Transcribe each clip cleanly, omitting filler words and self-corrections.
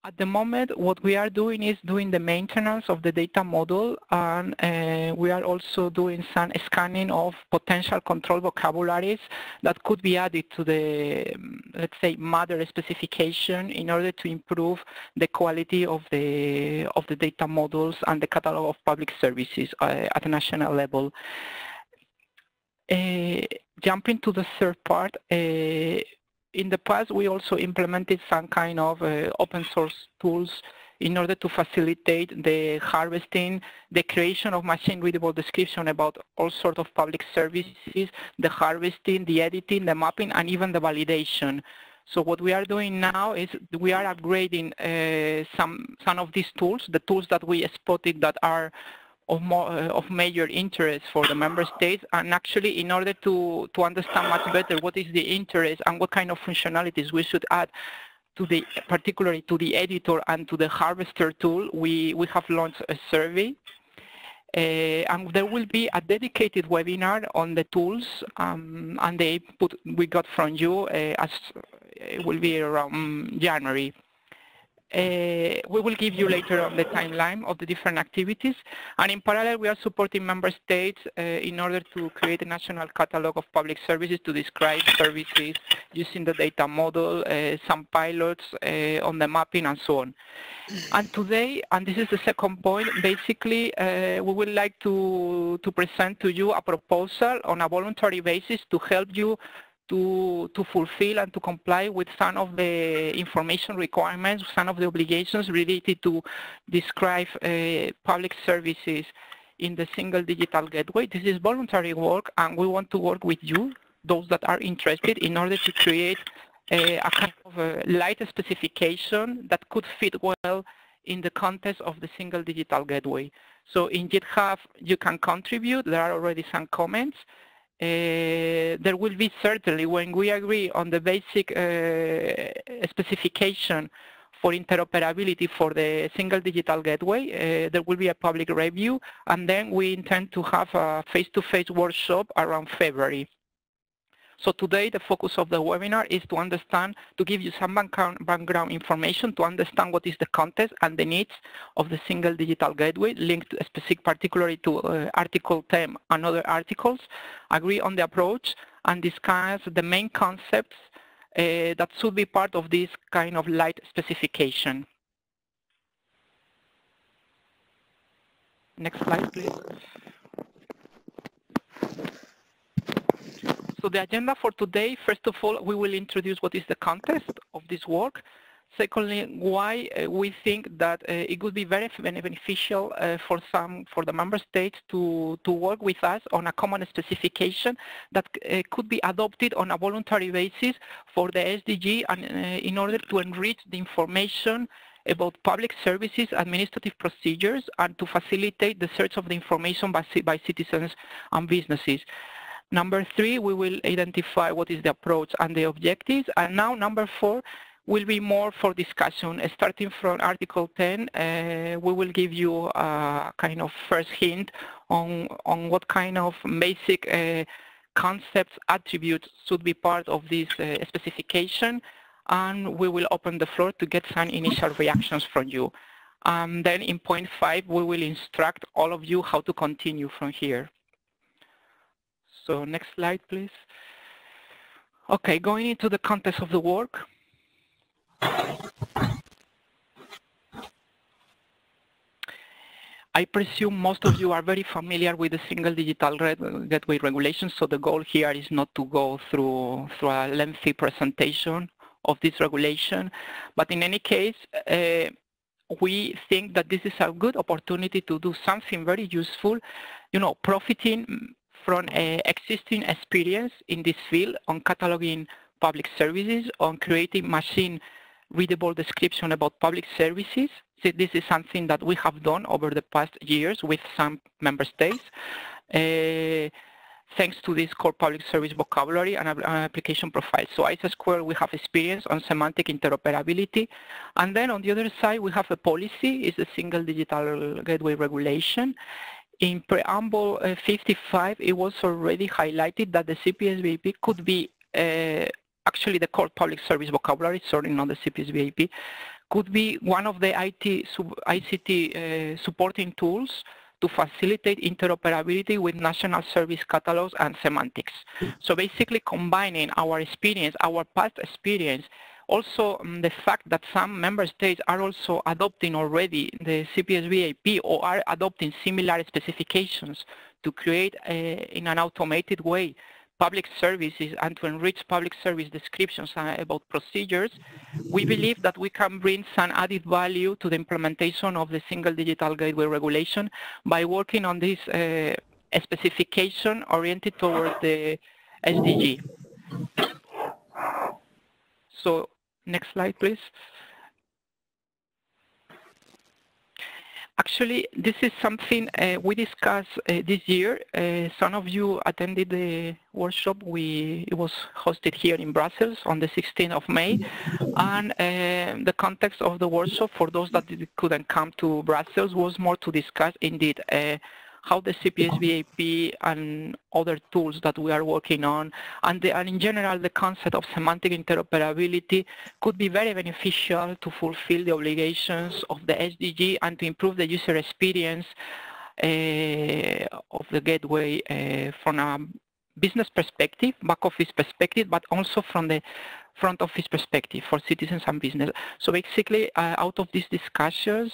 At the moment, what we are doing is doing the maintenance of the data model, and we are also doing some scanning of potential control vocabularies that could be added to the, let's say, mother specification in order to improve the quality of the data models and the catalog of public services at a national level. Jumping to the third part, in the past, we also implemented some kind of open source tools in order to facilitate the harvesting, the creation of machine-readable description about all sorts of public services, the harvesting, the editing, the mapping, and even the validation. So what we are doing now is we are upgrading some of these tools, the tools that we spotted that are of major interest for the member states, and actually in order to understand much better what is the interest and what kind of functionalities we should add to the, particularly to the editor and to the harvester tool, we have launched a survey. And there will be a dedicated webinar on the tools and the input we got from you as it will be around January. We will give you later on the timeline of the different activities, and in parallel we are supporting member states in order to create a national catalog of public services to describe services using the data model, some pilots on the mapping and so on. And today, and this is the second point, basically we would like to present to you a proposal on a voluntary basis to help you to fulfill and to comply with some of the information requirements, some of the obligations related to describe public services in the single digital gateway. This is voluntary work, and we want to work with you, those that are interested, in order to create a kind of a light specification that could fit well in the context of the single digital gateway. So in GitHub, you can contribute. There are already some comments. There will be certainly, when we agree on the basic specification for interoperability for the single digital gateway, there will be a public review, and then we intend to have a face-to-face workshop around February. So today the focus of the webinar is to understand, to give you some background information to understand what is the context and the needs of the single digital gateway linked specific particularly to Article 10 and other articles, agree on the approach and discuss the main concepts that should be part of this kind of light specification. Next slide, please. So the agenda for today, first of all, we will introduce what is the context of this work. Secondly, why we think that it would be very beneficial for the member states to work with us on a common specification that could be adopted on a voluntary basis for the SDG and in order to enrich the information about public services, administrative procedures, and to facilitate the search of the information by citizens and businesses. Number 3, we will identify what is the approach and the objectives. And now number 4 will be more for discussion. Starting from Article 10, we will give you a kind of first hint on what kind of basic concepts, attributes should be part of this specification. And we will open the floor to get some initial reactions from you. Then in point 5, we will instruct all of you how to continue from here. So next slide, please. Okay, going into the context of the work. I presume most of you are very familiar with the single digital gateway regulations, so the goal here is not to go through a lengthy presentation of this regulation. But in any case, we think that this is a good opportunity to do something very useful, you know, profiting from existing experience in this field on cataloging public services, on creating machine-readable description about public services. So this is something that we have done over the past years with some member states. Thanks to this core public service vocabulary and application profile. So ISA² we have experience on semantic interoperability. And then on the other side, we have a policy, is the single digital gateway regulation. In preamble 55, it was already highlighted that the CPSVAP could be, actually the core public service vocabulary, sorry, not the CPSVAP, could be one of the ICT supporting tools to facilitate interoperability with national service catalogs and semantics. So basically combining our experience, our past experience, also the fact that some member states are also adopting already the CPSVAP or are adopting similar specifications to create in an automated way public services and to enrich public service descriptions about procedures, we believe that we can bring some added value to the implementation of the single digital gateway regulation by working on this specification oriented towards the SDG. So next slide, please. Actually, this is something we discussed this year. Some of you attended the workshop. It was hosted here in Brussels on the 16th of May. And the context of the workshop, for those that couldn't come to Brussels, was more to discuss indeed how the CPSVAP and other tools that we are working on, and in general the concept of semantic interoperability could be very beneficial to fulfill the obligations of the SDG and to improve the user experience of the gateway from a business perspective, back office perspective, but also from the front office perspective for citizens and business. So basically, out of these discussions,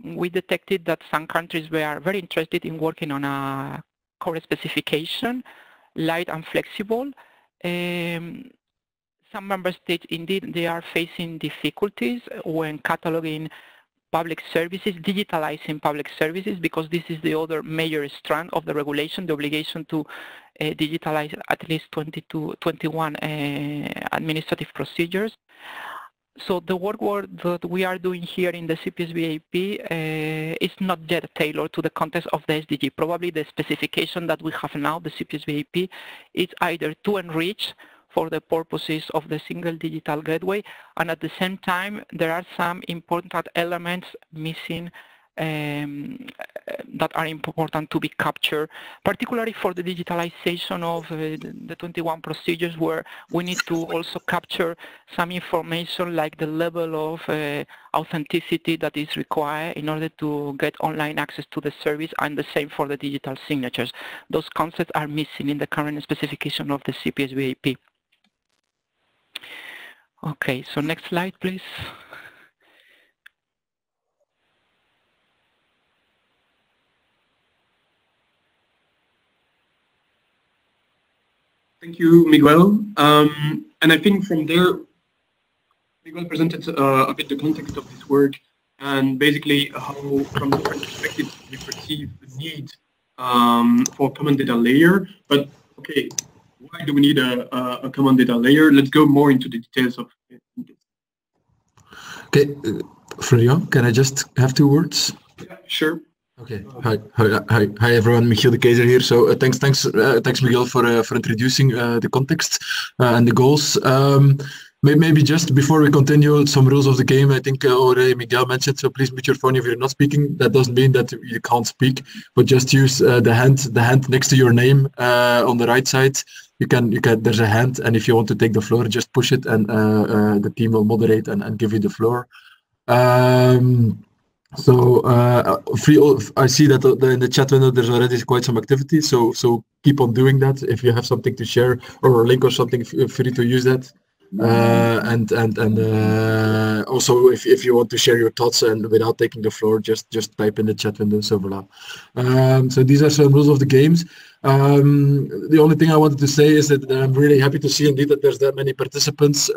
we detected that some countries were very interested in working on a core specification, light and flexible. Some member states, indeed, they are facing difficulties when cataloging public services, digitalizing public services, because this is the other major strand of the regulation, the obligation to digitalize at least 21 administrative procedures. So the work that we are doing here in the CPSVAP is not yet tailored to the context of the SDG. Probably the specification that we have now, the CPSVAP, is either to enrich for the purposes of the single digital gateway, and at the same time there are some important elements missing that are important to be captured, particularly for the digitalization of the 21 procedures, where we need to also capture some information like the level of authenticity that is required in order to get online access to the service, and the same for the digital signatures. Those concepts are missing in the current specification of the CPSVAP. Okay, so next slide, please. Thank you, Miguel. And I think from there, Miguel presented a bit the context of this work and basically how, from different perspectives, we perceive the need for common data layer. But okay, why do we need a common data layer? Let's go more into the details of it. Okay, Florian, can I just have 2 words? Yeah, sure. Okay. Hi everyone. Michiel de Keizer here. So thanks Miguel for introducing the context and the goals. Maybe just before we continue, some rules of the game. I think already Miguel mentioned. So please mute your phone if you're not speaking. That doesn't mean that you can't speak, but just use the hand next to your name on the right side. You can. There's a hand, and if you want to take the floor, just push it, and the team will moderate and give you the floor. So I see that in the chat window there's already quite some activity, so keep on doing that. If you have something to share or a link or something, feel free to use that. And also if you want to share your thoughts and without taking the floor, just type in the chat window. So voila. So these are some rules of the games. The only thing I wanted to say is that I'm really happy to see indeed that there's that many participants.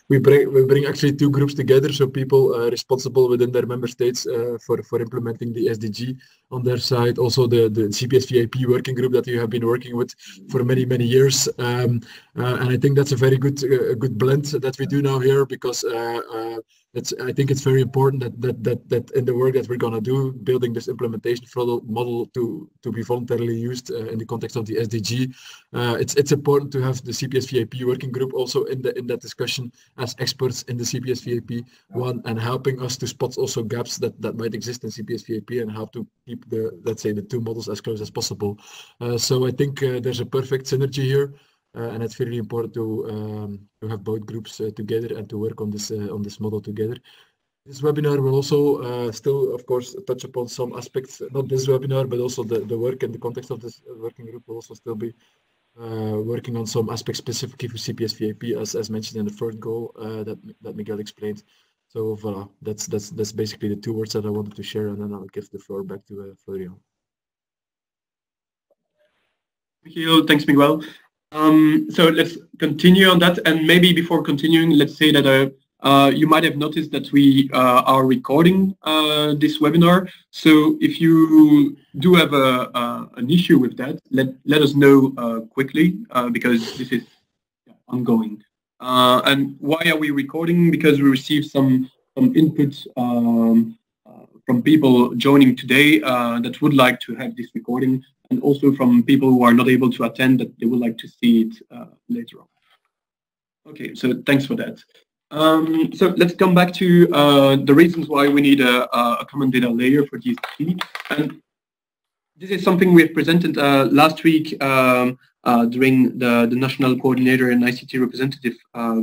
We bring actually 2 groups together, so people responsible within their member states for implementing the SDG on their side. Also the CPSVAP working group that you have been working with for many years, and I think that's a very good blend that we do now here, because I think it's very important that in the work that we're gonna do, building this implementation model to be voluntarily used in the context of the SDG, it's important to have the CPSVAP working group also in that discussion as experts in the CPSVAP one, and helping us to spot also gaps that might exist in CPSVAP and how to keep the 2 models as close as possible. So I think there's a perfect synergy here. and it's really important to have both groups together and to work on this model together. This webinar will also still, of course, touch upon some aspects, not this webinar, but also the work in the context of this working group will also still be working on some aspects specifically for CPS VIP, as mentioned in the third goal that Miguel explained. So voilà, that's basically the two words that I wanted to share, and then I'll give the floor back to Florian. Thank you. Thanks, Miguel. So let's continue on that, and maybe before continuing, let's say that you might have noticed that we are recording this webinar. So if you do have an issue with that, let us know quickly, because this is ongoing. And why are we recording? Because we received some input from people joining today that would like to have this recording, and also from people who are not able to attend that they would like to see it later on. Okay, so thanks for that. So let's come back to the reasons why we need a common data layer for DSP. And this is something we have presented last week during the National Coordinator and ICT Representative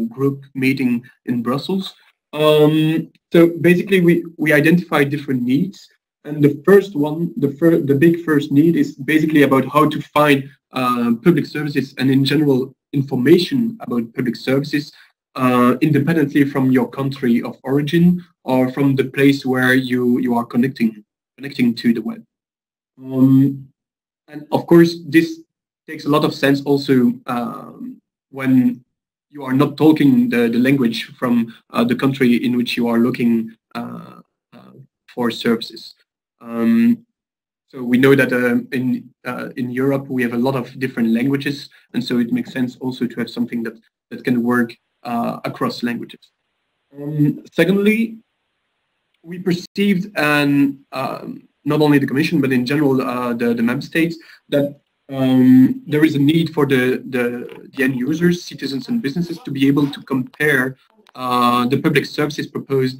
group meeting in Brussels. So basically, we identify different needs. And the first one, the big first need is basically about how to find public services and in general information about public services independently from your country of origin or from the place where you are connecting to the web. And of course, this takes a lot of sense also when you are not talking the language from the country in which you are looking for services. So we know that in Europe we have a lot of different languages, and so it makes sense also to have something that can work across languages. Secondly, we perceived, and not only the Commission but in general the member states, that there is a need for the end users, citizens and businesses, to be able to compare the public services proposed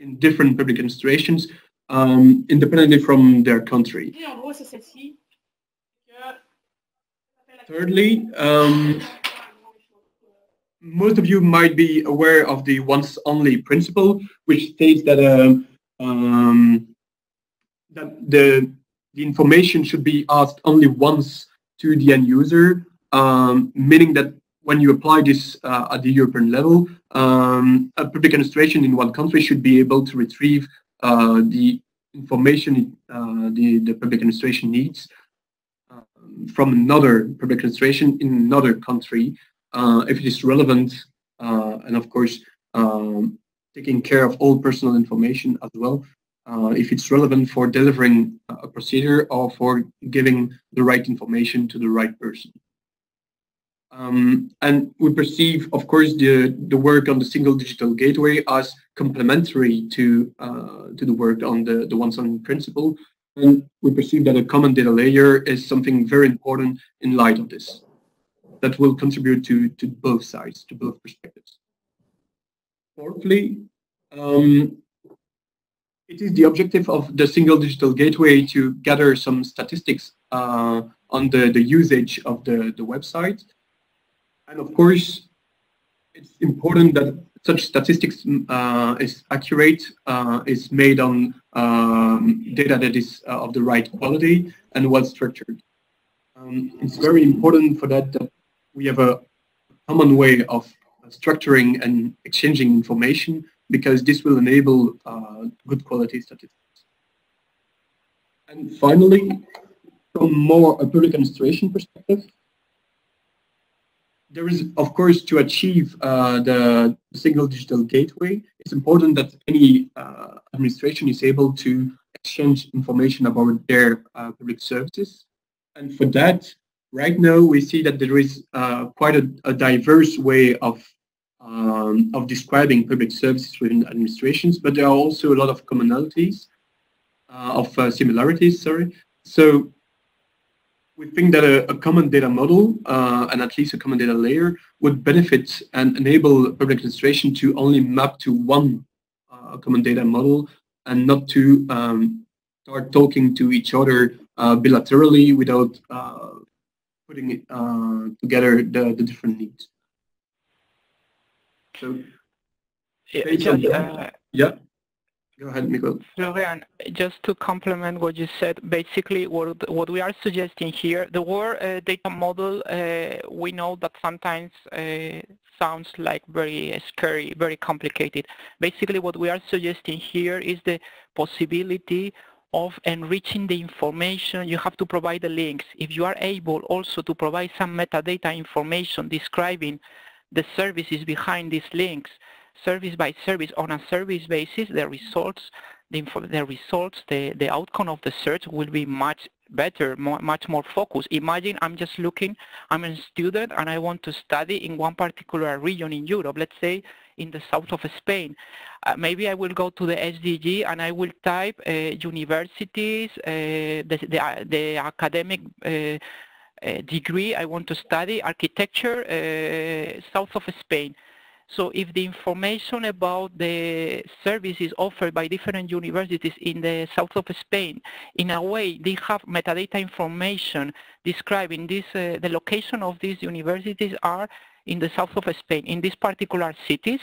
in different public administrations independently from their country. Thirdly, most of you might be aware of the once only principle, which states that the information should be asked only once to the end user, meaning that when you apply this at the European level, a public administration in one country should be able to retrieve the information the public administration needs from another public administration in another country, if it is relevant, and of course taking care of all personal information as well, if it's relevant for delivering a procedure or for giving the right information to the right person. And we perceive, of course, the work on the single digital gateway as complementary to the work on the once-only principle, and we perceive that a common data layer is something very important in light of this, that will contribute to both sides, to both perspectives. Fourthly, it is the objective of the single digital gateway to gather some statistics on the usage of the website. And of course, it's important that such statistics is accurate, is made on data that is of the right quality and well structured. It's very important for that we have a common way of structuring and exchanging information, because this will enable good quality statistics. And finally, from more a public administration perspective, there is, of course, to achieve the single digital gateway, it's important that any administration is able to exchange information about their public services. And for that, right now, we see that there is quite a diverse way of describing public services within administrations, but there are also a lot of commonalities, similarities, sorry. So we think that a common data model, and at least a common data layer, would benefit and enable public administration to only map to one common data model, and not to start talking to each other bilaterally without putting it, together the different needs. So, yeah. Go ahead, Miguel. Florian, just to complement what you said, basically what we are suggesting here, the word data model, we know that sometimes sounds like very scary, very complicated. Basically what we are suggesting here is the possibility of enriching the information. You have to provide the links. If you are able also to provide some metadata information describing the services behind these links, service by service, on a service basis, the results, the outcome of the search will be much better, much more focused. Imagine I'm just looking, I'm a student and I want to study in one particular region in Europe, let's say in the south of Spain. Maybe I will go to the SDG and I will type universities, the academic degree I want to study, architecture, south of Spain. So if the information about the services offered by different universities in the south of Spain, in a way they have metadata information describing this, the location of these universities are in the south of Spain, in these particular cities,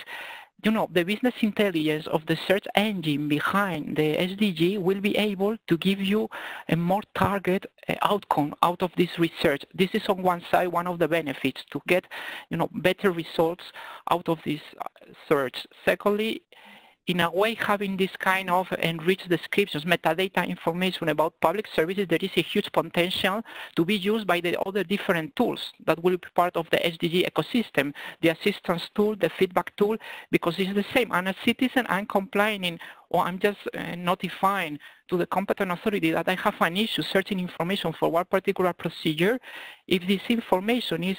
you know, the business intelligence of the search engine behind the SDG will be able to give you a more target outcome out of this research. This is on one side, one of the benefits to get, you know, better results out of this search. Secondly, in a way, having this kind of enriched descriptions, metadata information about public services, there is a huge potential to be used by the other different tools that will be part of the SDG ecosystem, the assistance tool, the feedback tool, because it's the same. And as a citizen, I'm complaining or I'm just notifying to the competent authority that I have an issue searching information for one particular procedure. If this information is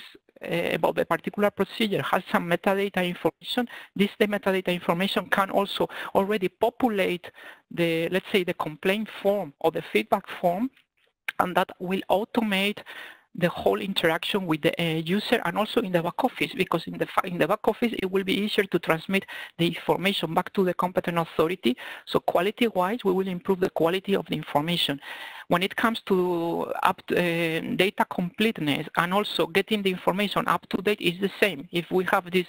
about the particular procedure has some metadata information, the metadata information can also already populate the, let's say, the complaint form or the feedback form, and that will automate the whole interaction with the user and also in the back office, because in the back office it will be easier to transmit the information back to the competent authority. So quality-wise, we will improve the quality of the information. When it comes to data completeness and also getting the information up to date is the same. If we have this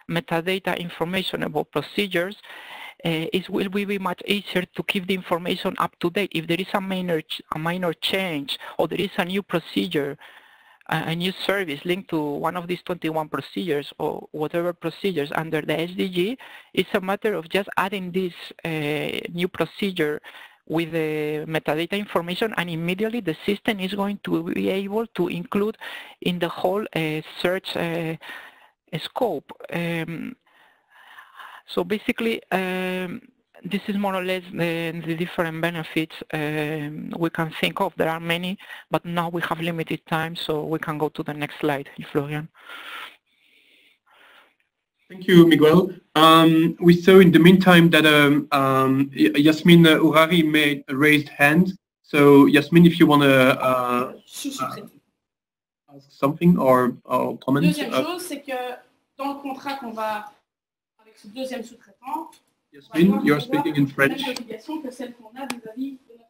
metadata information about procedures, it will be much easier to keep the information up to date. If there is a minor change or there is a new procedure, a new service linked to one of these 21 procedures or whatever procedures under the SDG, it's a matter of just adding this new procedure with the metadata information, and immediately the system is going to be able to include in the whole search scope. So basically, this is more or less the different benefits we can think of. There are many, but now we have limited time, so we can go to the next slide, Florian. Thank you, Miguel. We saw in the meantime that Yasmin Urari made a raised hand. So Yasmin, if you want to ask something or comment. Deuxième chose, c'est que dans le contrat qu'on va avec ce deuxième sous-traitant, Yasmin, you're speaking in French. Que celle qu'on a vis-à-vis de notre...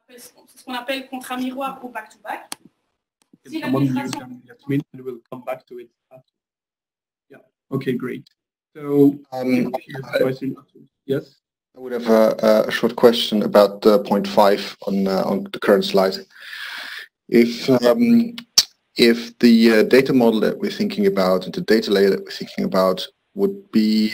C'est ce qu'on appelle contrat miroir ou back-to-back. Si Yasmin, and we'll come back to it after. Yeah. Okay, great. So, yes. I would have a short question about point 5 on the current slide. If the data model that we're thinking about and the data layer that we're thinking about would be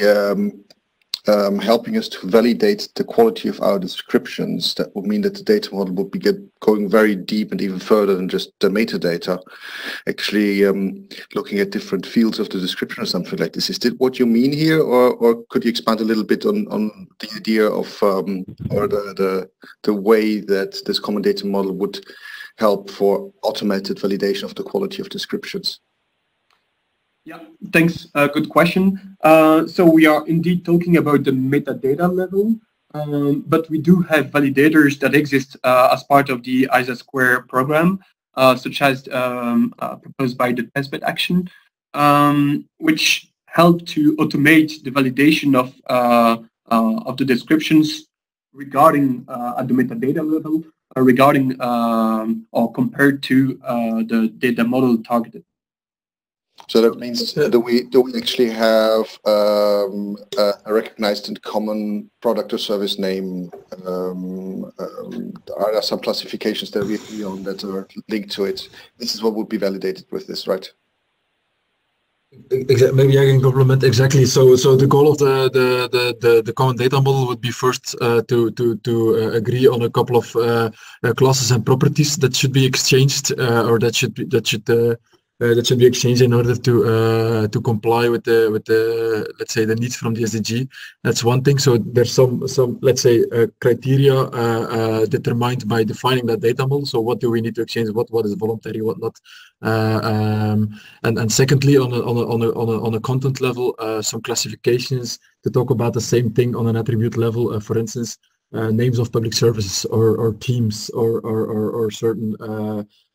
helping us to validate the quality of our descriptions, that would mean that the data model would be going very deep and even further than just the metadata, actually looking at different fields of the description or something like this. Is this what you mean here, or could you expand a little bit on the idea of or the way that this common data model would help for automated validation of the quality of descriptions? Yeah, thanks. Good question. So we are indeed talking about the metadata level, but we do have validators that exist as part of the ISA² program, such as proposed by the testbed action, which help to automate the validation of the descriptions regarding at the metadata level. regarding or compared to the data model targeted. So that means, do we actually have a recognized and common product or service name? Are there some classifications that we agree on that are linked to it? This is what would be validated with this, right? Maybe I can complement exactly. So the goal of the common data model would be first to agree on a couple of classes and properties that should be exchanged, or that should be exchanged in order to comply with the let's say the needs from the SDG. That's one thing. So there's some let's say criteria determined by defining that data model. So what do we need to exchange? What is voluntary? What not? And secondly, on a content level, some classifications to talk about the same thing on an attribute level. For instance, names of public services or teams or certain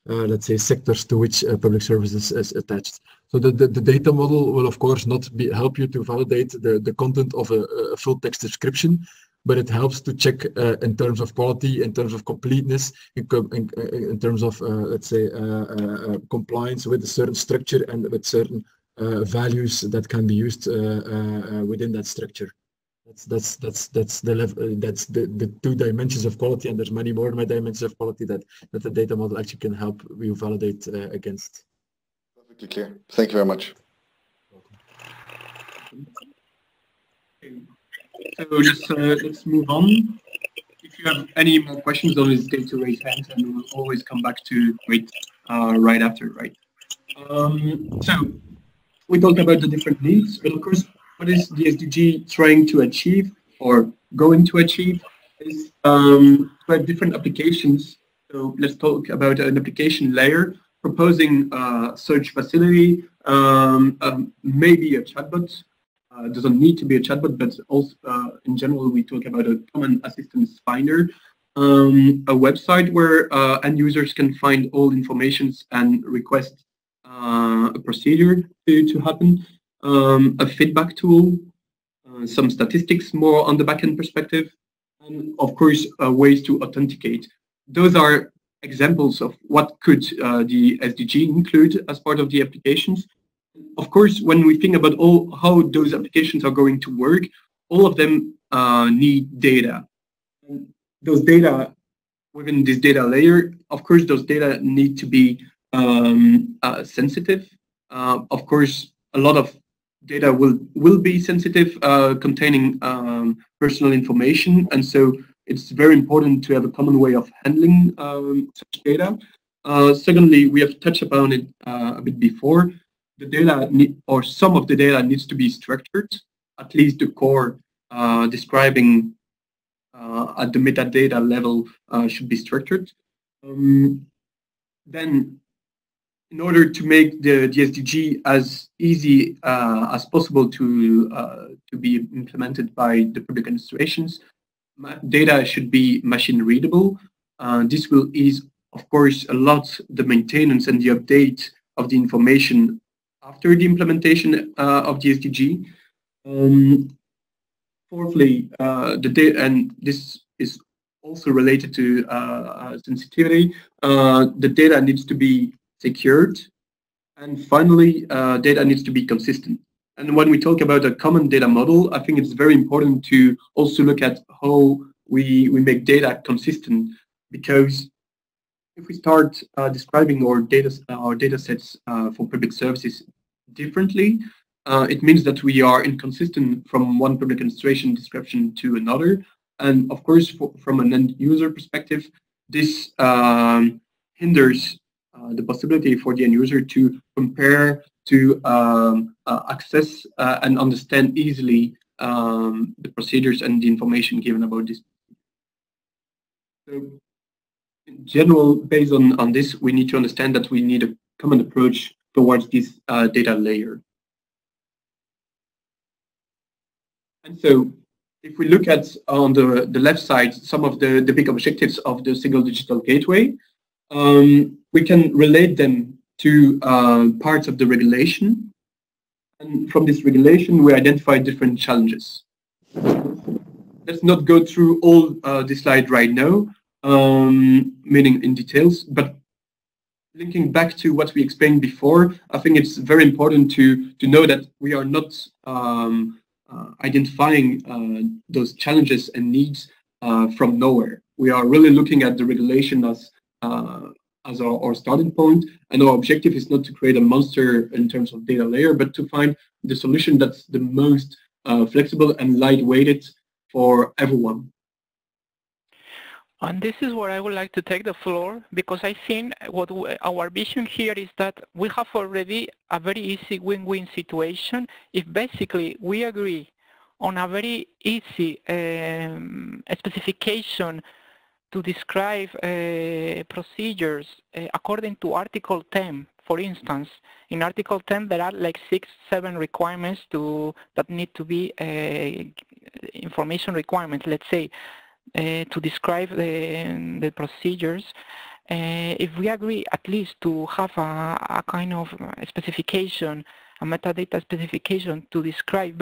let's say sectors to which public services is attached. So the data model will of course not help you to validate the content of a full text description, but it helps to check in terms of quality, in terms of completeness, in terms of let's say compliance with a certain structure and with certain values that can be used within that structure. That's the level. That's the two dimensions of quality, and there's many more dimensions of quality that the data model actually can help you validate against. Perfectly clear. Thank you very much. So just let's move on. If you have any more questions, don't hesitate to raise hands, and we'll always come back to it right after, right? So we talked about the different needs, but of course, what is the SDG trying to achieve or going to achieve is to have different applications. So let's talk about an application layer, proposing a search facility, maybe a chatbot. Doesn't need to be a chatbot, but also in general, we talk about a common assistance finder, a website where end users can find all informations and request a procedure to happen. A feedback tool, some statistics more on the backend perspective, and of course ways to authenticate. Those are examples of what could the SDG include as part of the applications. Of course, when we think about how those applications are going to work, all of them need data. And those data within this data layer, of course, those data need to be sensitive. Of course, a lot of data will be sensitive, containing personal information, and so it's very important to have a common way of handling such data. Secondly, we have touched upon it a bit before. The data or some of the data needs to be structured, at least the core describing at the metadata level should be structured. Then, in order to make the SDG as easy as possible to be implemented by the public administrations, data should be machine readable. This will ease, of course, a lot the maintenance and the update of the information after the implementation of the SDG. Fourthly, the data, and this is also related to sensitivity, the data needs to be secured, and finally, data needs to be consistent. And when we talk about a common data model, I think it's very important to also look at how we make data consistent, because if we start describing our data sets for public services differently, it means that we are inconsistent from one public administration description to another. And of course, from an end user perspective, this hinders the possibility for the end user to compare, to access and understand easily the procedures and the information given about this. So in general, based on this, we need to understand that we need a common approach towards this data layer. And so if we look at on the left side, some of the big objectives of the single digital gateway, we can relate them to parts of the regulation. And from this regulation, we identify different challenges. Let's not go through all this slide right now. meaning in details. But linking back to what we explained before, I think it's very important to know that we are not identifying those challenges and needs from nowhere. We are really looking at the regulation as our starting point, and our objective is not to create a monster in terms of data layer, but to find the solution that's the most flexible and lightweighted for everyone. And this is where I would like to take the floor, because I think what our vision here is that we have already a very easy win-win situation if basically we agree on a very easy specification to describe procedures according to Article 10. For instance, in Article 10 there are like 6-7 requirements that need to be information requirements, let's say, to describe the procedures. If we agree at least to have a kind of specification, a metadata specification to describe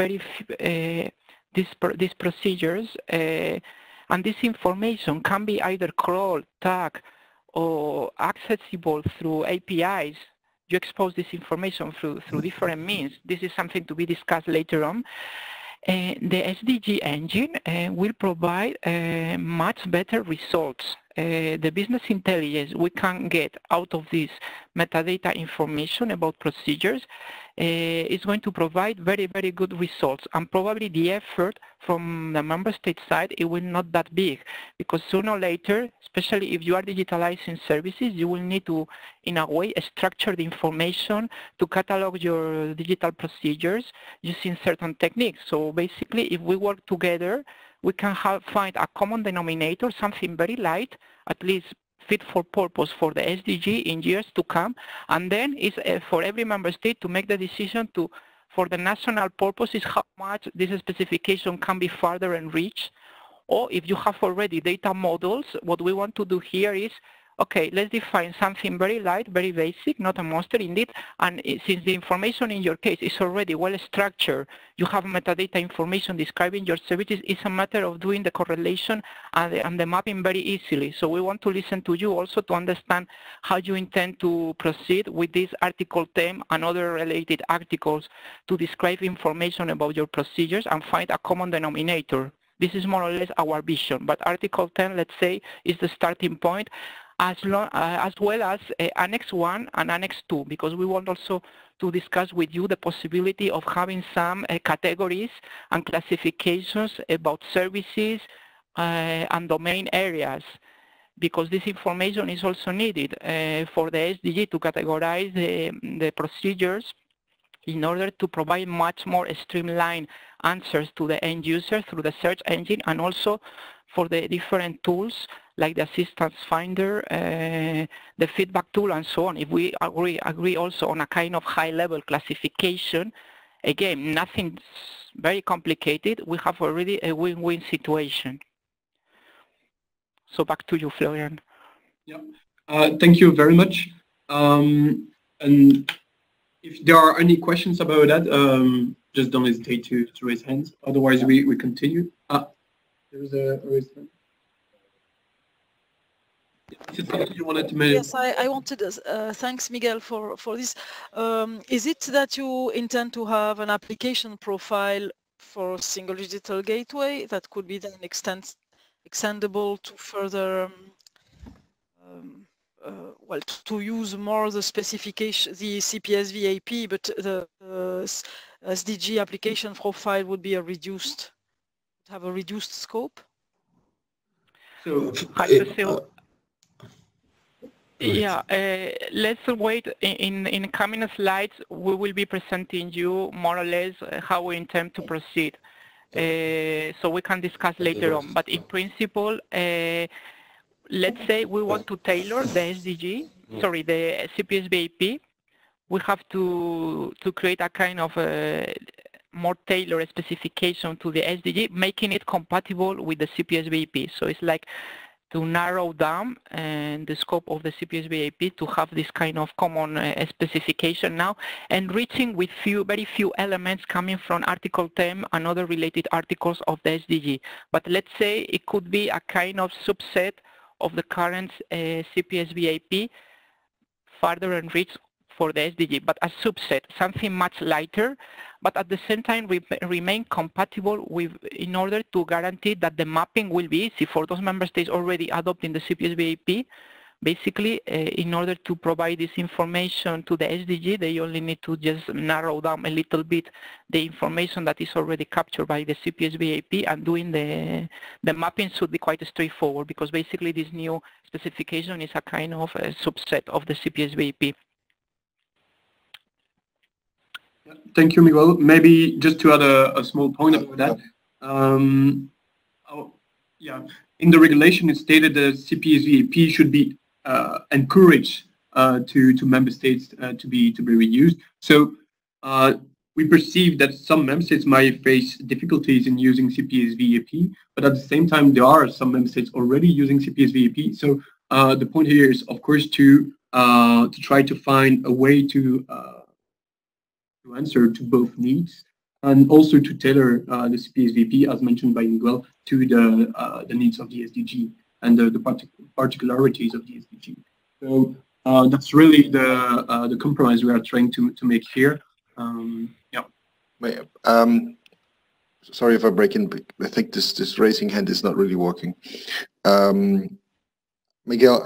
these procedures, and this information can be either crawled, tagged, or accessible through APIs. You expose this information through different means. This is something to be discussed later on. The SDG engine will provide much better results. The business intelligence we can get out of this metadata information about procedures is going to provide very, very good results, and probably the effort from the member state side, it will not that big, because sooner or later, especially if you are digitalizing services, you will need to, in a way, structure the information to catalog your digital procedures using certain techniques. So basically, if we work together, we can find a common denominator, something very light, at least fit for purpose for the SDG in years to come, and then it's for every member state to make the decision for the national purposes how much this specification can be further enriched. Or if you have already data models, what we want to do here is, okay, let's define something very light, very basic, not a monster indeed, and since the information in your case is already well structured, you have metadata information describing your services, it's a matter of doing the correlation and the mapping very easily. So we want to listen to you also to understand how you intend to proceed with this Article 10 and other related articles to describe information about your procedures and find a common denominator. This is more or less our vision, but Article 10, let's say, is the starting point, as well as Annex 1 and Annex 2, because we want also to discuss with you the possibility of having some categories and classifications about services and domain areas, because this information is also needed for the SDG to categorize the procedures in order to provide much more streamlined answers to the end user through the search engine, and also for the different tools like the assistance finder, the feedback tool, and so on. If we agree also on a kind of high-level classification, again, nothing very complicated, we have already a win-win situation. So back to you, Florian. Yeah, thank you very much. And if there are any questions about that, just don't hesitate to raise hands. Otherwise, we continue. There's a raised hand. You wanted to yes, I wanted thanks, Miguel, for this. Is it that you intend to have an application profile for single digital gateway that could be then extendable to further well, to use more the specification, the CPSV AP, but the SDG application profile would be have a reduced scope? So, yeah, let's wait. In coming slides, we will be presenting you more or less how we intend to proceed. So we can discuss later on. But in principle, let's say we want to tailor the SDG, sorry, the CPSV AP. We have to create a kind of more tailored specification to the SDG, making it compatible with the CPSV AP. So it's like to narrow down the scope of the CPSV AP to have this kind of common specification now, enriching with very few elements coming from Article 10 and other related articles of the SDG. But let's say it could be a kind of subset of the current CPSVAP further enriched for the SDG, but a subset, something much lighter, but at the same time remain compatible with, in order to guarantee that the mapping will be easy for those member states already adopting the CPSVAP. Basically, in order to provide this information to the SDG, they only need to just narrow down a little bit the information that is already captured by the CPSVAP, and doing the mapping should be quite straightforward, because basically this new specification is a kind of a subset of the CPSVAP. Thank you, Miguel. Maybe just to add a small point about that. In the regulation, it stated that CPSVAP should be encouraged to member states to be reused. So we perceive that some member states might face difficulties in using CPSVAP, but at the same time, there are some member states already using CPSVAP. So the point here is, of course, to try to find a way to answer to both needs, and also to tailor the CPSVAP, as mentioned by Miguel, to the needs of the SDG and the particularities of the SDG. So that's really the compromise we are trying to make here. Sorry if I break in, but I think this raising hand is not really working. Miguel,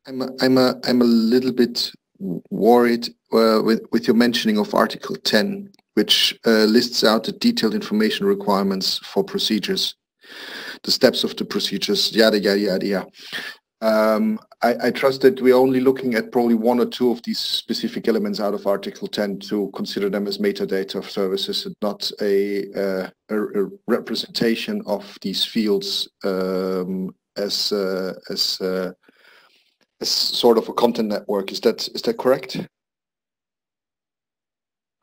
I'm a little bit worried with your mentioning of Article 10, which lists out the detailed information requirements for procedures, the steps of the procedures, yada, yada, yada, yada. I trust that we're only looking at probably one or two of these specific elements out of Article 10 to consider them as metadata of services, and not a representation of these fields as sort of a content network. Is that correct?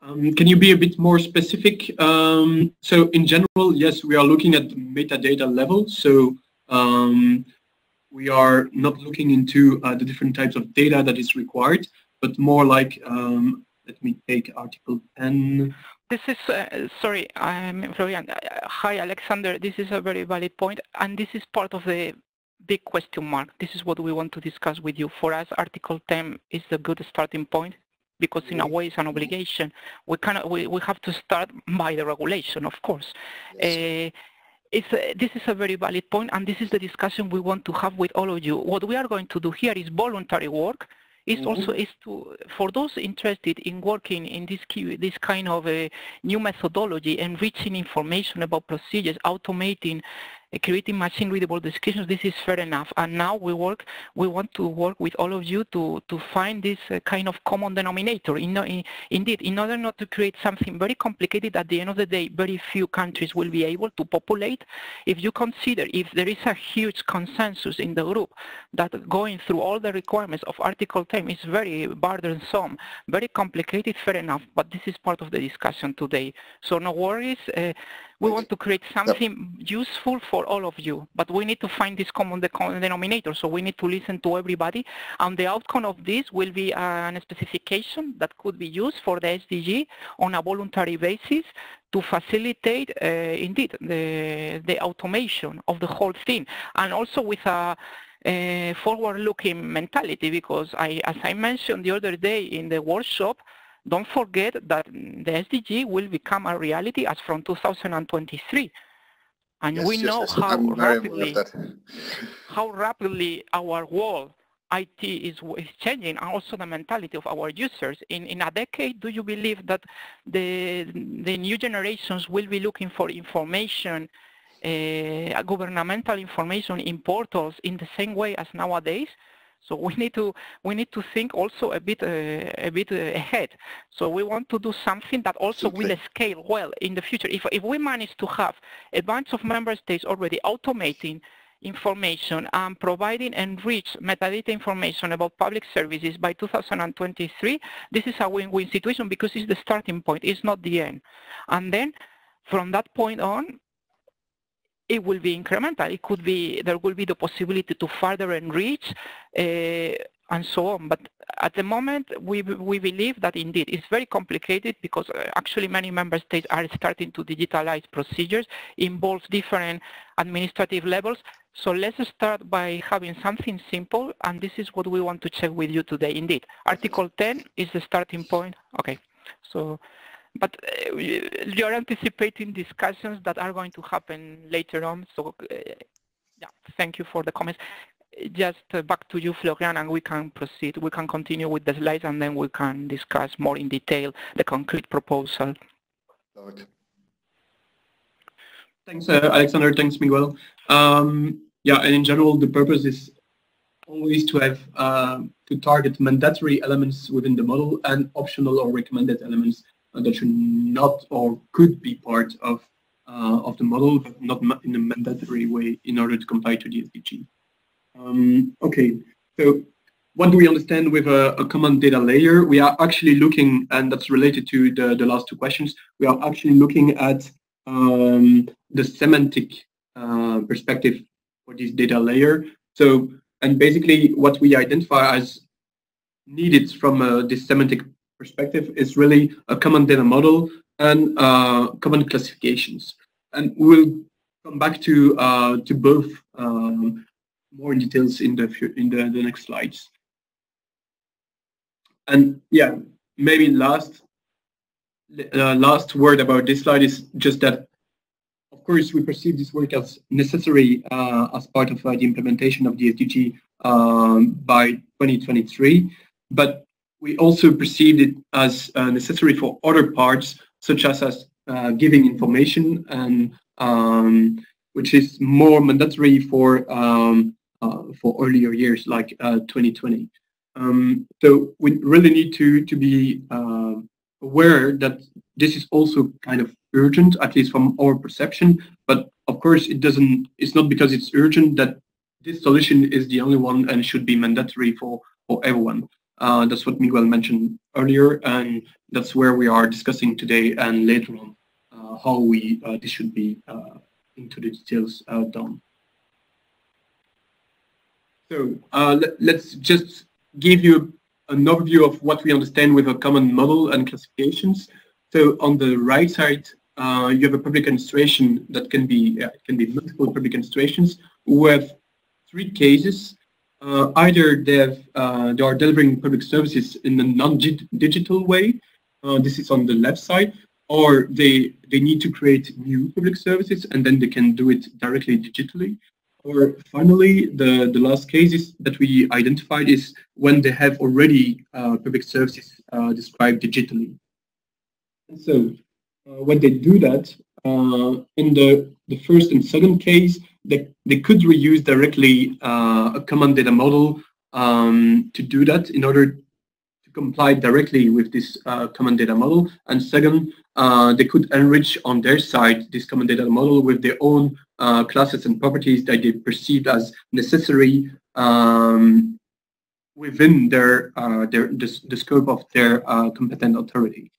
Can you be a bit more specific? So in general, yes, we are looking at metadata level. So we are not looking into the different types of data that is required, but more like, let me take Article 10. This is, sorry, I'm Florian. Hi, Alexander. This is a very valid point, and this is part of the big question mark. This is what we want to discuss with you. For us, Article 10 is a good starting point, because in a way it's an obligation. We have to start by the regulation, of course. Yes. This is a very valid point, and this is the discussion we want to have with all of you. What we are going to do here is voluntary work. Also for those interested in working in this kind of a new methodology, enriching information about procedures, automating, creating machine-readable descriptions. This is fair enough. And now we want to work with all of you to find this kind of common denominator. Indeed, in order not to create something very complicated, at the end of the day, very few countries will be able to populate. If you consider, if there is a huge consensus in the group that going through all the requirements of Article 10 is very burdensome, very complicated, fair enough. But this is part of the discussion today. So no worries. We want to create something useful for all of you, but we need to find this common denominator, so we need to listen to everybody, and the outcome of this will be a specification that could be used for the SDG on a voluntary basis to facilitate, indeed, the automation of the whole thing, and also with a forward-looking mentality, because as I mentioned the other day in the workshop, don't forget that the SDG will become a reality as from 2023. And we know how rapidly our world IT is changing, and also the mentality of our users. In a decade, do you believe that the new generations will be looking for information, governmental information in portals in the same way as nowadays? So we need to think also a bit ahead. So we want to do something that also will scale well in the future. If we manage to have a bunch of member states already automating information and providing enriched metadata information about public services by 2023, this is a win-win situation, because it's the starting point, it's not the end. And then from that point on, it will be incremental. It could be, there will be the possibility to further enrich and so on. But at the moment, we believe that indeed it's very complicated, because actually many member states are starting to digitalize procedures, involves different administrative levels. So let's start by having something simple, and this is what we want to check with you today. Indeed, Article 10 is the starting point. Okay, so, but you're anticipating discussions that are going to happen later on. So, yeah, thank you for the comments. Just back to you, Florian, and we can proceed. We can continue with the slides, and then we can discuss more in detail the concrete proposal. Thanks, Alexander. Thanks, Miguel. Yeah, and in general, the purpose is always to have to target mandatory elements within the model and optional or recommended elements that should not or could be part of the model, but not in a mandatory way in order to comply to the SDG. Okay, so what do we understand with a common data layer? We are actually looking, and that's related to the last two questions, we are actually looking at the semantic perspective for this data layer. So, and basically what we identify as needed from this semantic perspective is really a common data model and common classifications. And we'll come back to both more in details in the next slides. And yeah, maybe last word about this slide is just that, of course, we perceive this work as necessary as part of the implementation of the SDG by 2023, but we also perceived it as necessary for other parts, such as giving information, and which is more mandatory for earlier years like 2020. So we really need to be aware that this is also kind of urgent, at least from our perception. But of course, it's not because it's urgent that this solution is the only one and should be mandatory for everyone. That's what Miguel mentioned earlier, and that's where we are discussing today and later on how this should be into the details done. So let's just give you an overview of what we understand with a common model and classifications. So on the right side, you have a public administration that can be multiple public administrations who have three cases. Either they are delivering public services in a non-digital way. This is on the left side, or they need to create new public services and then they can do it directly digitally. Or finally, the last cases that we identified is when they have already public services described digitally. And so when they do that, in the first and second case, they could reuse directly a common data model to do that in order to comply directly with this common data model. And second, they could enrich on their side this common data model with their own classes and properties that they perceived as necessary within the scope of their competent authority.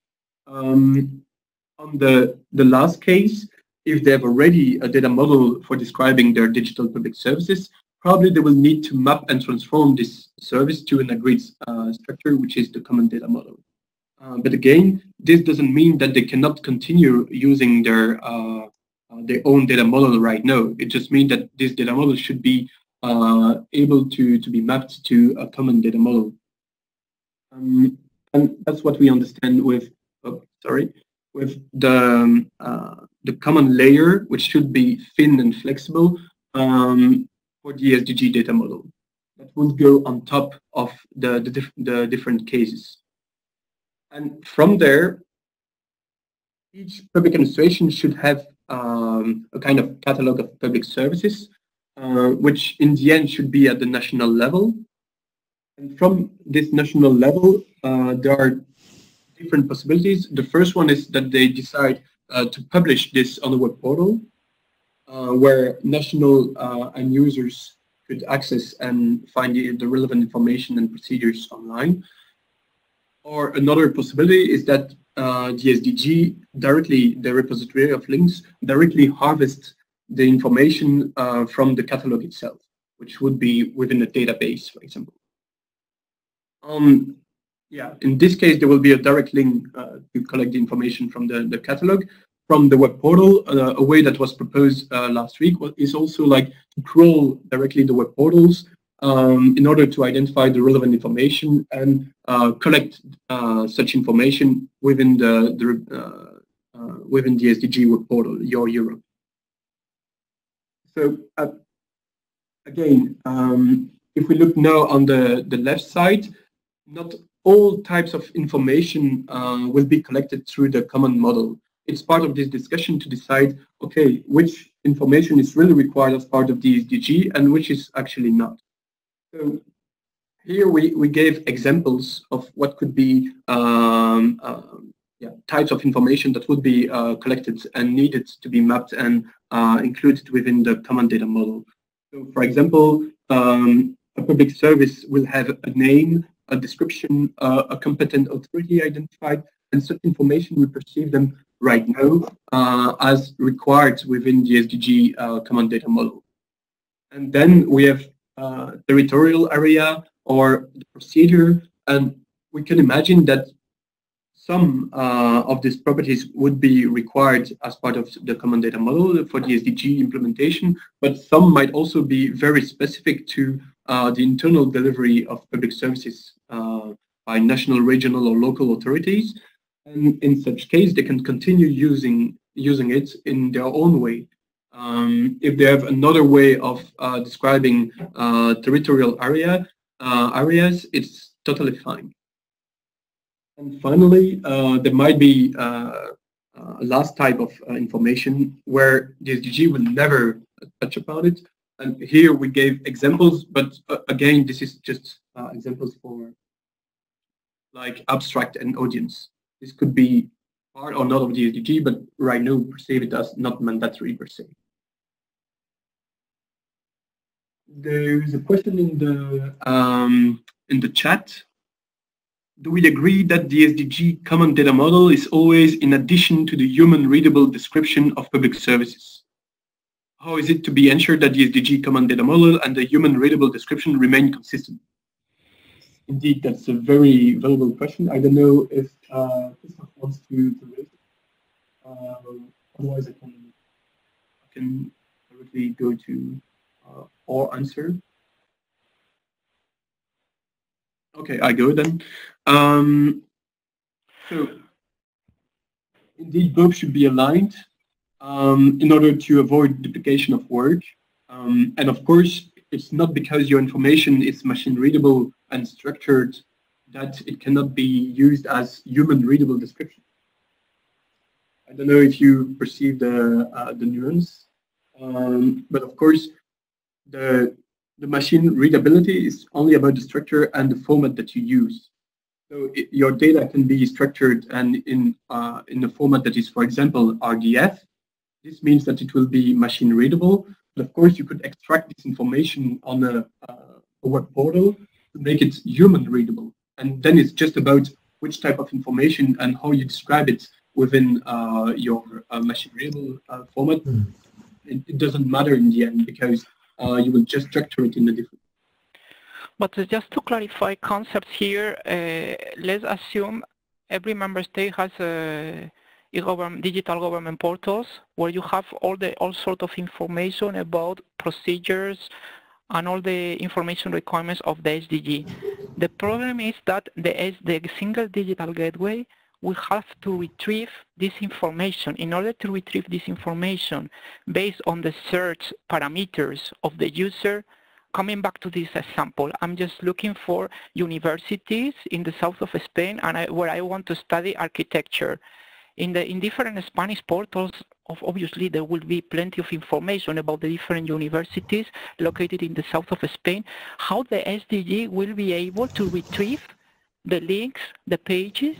On the last case, if they have already a data model for describing their digital public services, probably they will need to map and transform this service to an agreed structure, which is the common data model. But again, this doesn't mean that they cannot continue using their own data model right now. It just means that this data model should be able to be mapped to a common data model. And that's what we understand with, with the common layer, which should be thin and flexible for the SDG data model. That would go on top of the different cases. And from there, each public administration should have a kind of catalog of public services, which in the end should be at the national level. And from this national level, there are different possibilities. The first one is that they decide to publish this on the web portal, where national end users could access and find the relevant information and procedures online. Or another possibility is that the SDG directly, the repository of links, directly harvest the information from the catalog itself, which would be within a database, for example. Yeah, in this case, there will be a direct link to collect the information from the catalog. from the web portal, a way that was proposed last week is also like to crawl directly the web portals in order to identify the relevant information and collect such information within within the SDG web portal, Your Europe. So again, if we look now on the left side, not all types of information will be collected through the common model. It's part of this discussion to decide, okay, which information is really required as part of the SDG and which is actually not. So here we gave examples of what could be types of information that would be collected and needed to be mapped and included within the common data model. So for example, a public service will have a name, a description, a competent authority identified, and such information we perceive them right now as required within the SDG common data model. And then we have territorial area or the procedure, and we can imagine that some of these properties would be required as part of the common data model for the SDG implementation, but some might also be very specific to the internal delivery of public services by national, regional, or local authorities. And in such case, they can continue using it in their own way. If they have another way of describing territorial areas, it's totally fine. And finally, there might be a last type of information where the SDG will never touch upon it. And here we gave examples, but again, this is just examples for like abstract and audience. This could be part or not of the SDG, but right now we perceive it as not mandatory per se. There is a question in the chat. Do we agree that the SDG common data model is always in addition to the human readable description of public services? How is it to be ensured that the SDG common data model and the human readable description remain consistent? Indeed, that's a very valuable question. I don't know if Christoph wants to raise it. Otherwise, I can directly go to or answer. Okay, I go then. So, indeed, both should be aligned in order to avoid duplication of work. And of course, it's not because your information is machine readable and structured that it cannot be used as human readable description. I don't know if you perceive the nuance, but of course, the machine readability is only about the structure and the format that you use. So your data can be structured and in a format that is, for example, RDF. This means that it will be machine readable. But of course, you could extract this information on a web portal to make it human readable. And then it's just about which type of information and how you describe it within your machine readable format. It doesn't matter in the end because you will just structure it in a different. But just to clarify concepts here, let's assume every member state has digital government portals where you have all sort of information about procedures and all the information requirements of the SDG. The problem is that the single digital gateway will have to retrieve this information. In order to retrieve this information based on the search parameters of the user, coming back to this example, I'm just looking for universities in the south of Spain and where I want to study architecture. In different Spanish portals, obviously there will be plenty of information about the different universities located in the south of Spain. How the SDG will be able to retrieve the links, the pages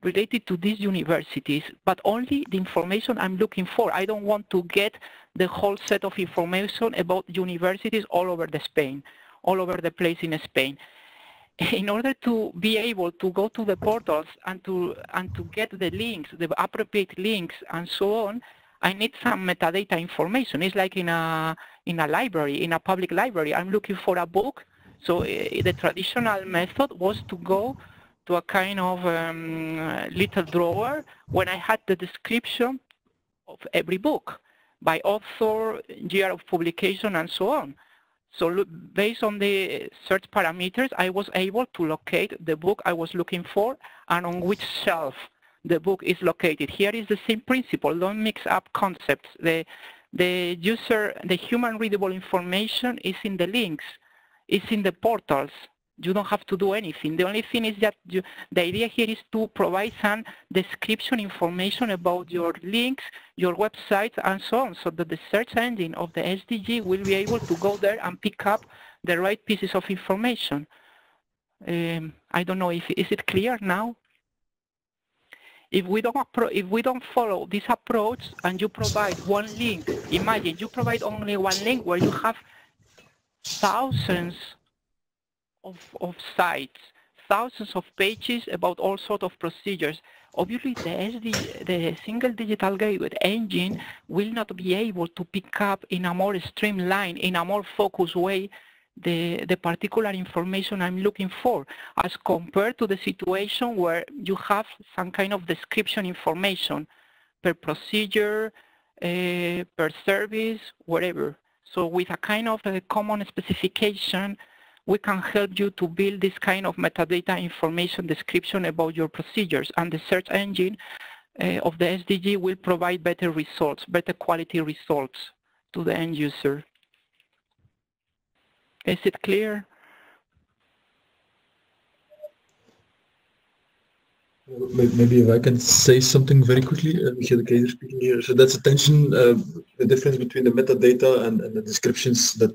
related to these universities, but only the information I'm looking for. I don't want to get the whole set of information about universities all over Spain, all over the place in Spain. In order to be able to go to the portals and to get the links, the appropriate links, and so on, I need some metadata information. It's like in a library, in a public library. I'm looking for a book. So the traditional method was to go to a kind of little drawer when I had the description of every book, by author, year of publication, and so on. So based on the search parameters, I was able to locate the book I was looking for and on which shelf the book is located. Here is the same principle. Don't mix up concepts. The human readable information is in the links, it's in the portals. You don't have to do anything. The only thing is that the idea here is to provide some description information about your links, your websites, and so on, so that the search engine of the SDG will be able to go there and pick up the right pieces of information. I don't know if is it clear now? If we don't follow this approach and you provide one link, imagine you provide only one link where you have thousands of sites, thousands of pages about all sorts of procedures. Obviously, the single digital gateway engine will not be able to pick up in a more streamlined, in a more focused way, the particular information I'm looking for, as compared to the situation where you have some kind of description information per procedure, per service, whatever. So with a kind of a common specification, we can help you to build this kind of metadata information description about your procedures, and the search engine of the SDG will provide better results, better quality results to the end user. Is it clear? Maybe if I can say something very quickly, Michiel de Keizer speaking here. So that's attention, the difference between the metadata and the descriptions that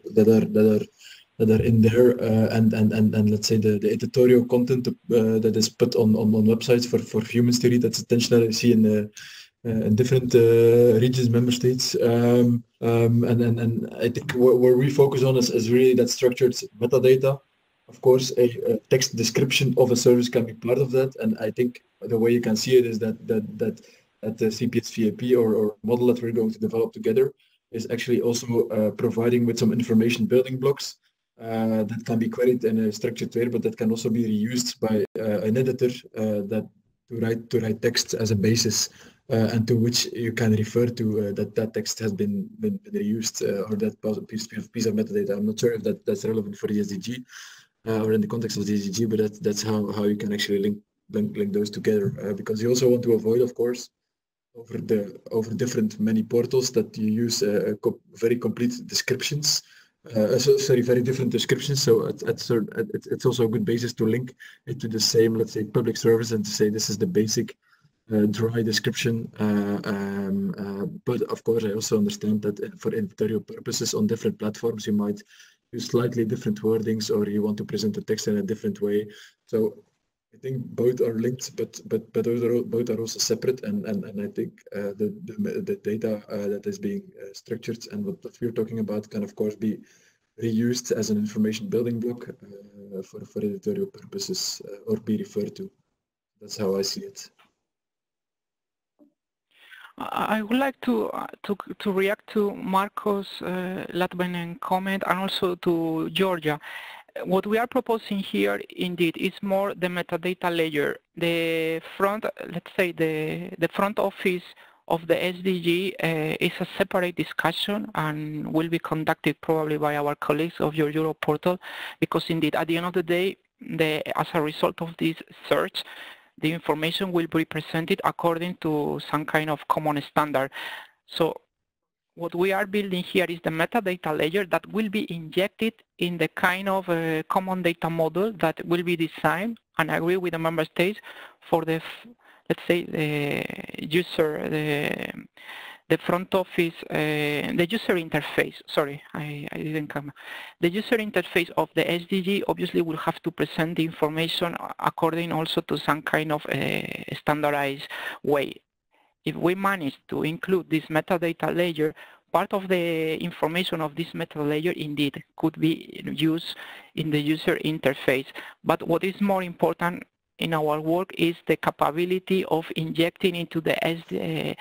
are in there, and let's say the editorial content that is put on websites for humans to read. That's attention that I see in different regions, member states, and I think where we focus on is really that structured metadata. Of course, a text description of a service can be part of that, and I think the way you can see it is that the CPS VAP or model that we're going to develop together is actually also providing with some information building blocks that can be queried in a structured way, but that can also be reused by an editor to write text as a basis, and to which you can refer to that text has been reused, or that piece of metadata. I'm not sure if that's relevant for the SDG. Or in the context of the SDG, but that's how you can actually link those together, because you also want to avoid, of course, over different many portals that you use very complete descriptions. Very different descriptions. So it's also a good basis to link it to the same, let's say, public service, and to say this is the basic dry description. But of course, I also understand that for editorial purposes on different platforms, you might use slightly different wordings, or you want to present the text in a different way. So I think both are linked, but both are also separate. And I think the data that is being structured and what we're talking about can of course be reused as an information building block for editorial purposes, or be referred to. That's how I see it. I would like to react to Marco's Latvian comment, and also to Georgia. What we are proposing here, indeed, is more the metadata layer. The front, let's say, the front office of the SDG is a separate discussion and will be conducted probably by our colleagues of your Europe portal, because indeed, at the end of the day, as a result of this search, the information will be presented according to some kind of common standard. So what we are building here is the metadata layer that will be injected in the kind of common data model that will be designed and agree with the member states for the, let's say, the user, the front office, the user interface. Sorry, I didn't come. The user interface of the SDG obviously will have to present the information according also to some kind of standardized way. If we manage to include this metadata layer, part of the information of this metadata layer indeed could be used in the user interface. But what is more important in our work is the capability of injecting into the SDG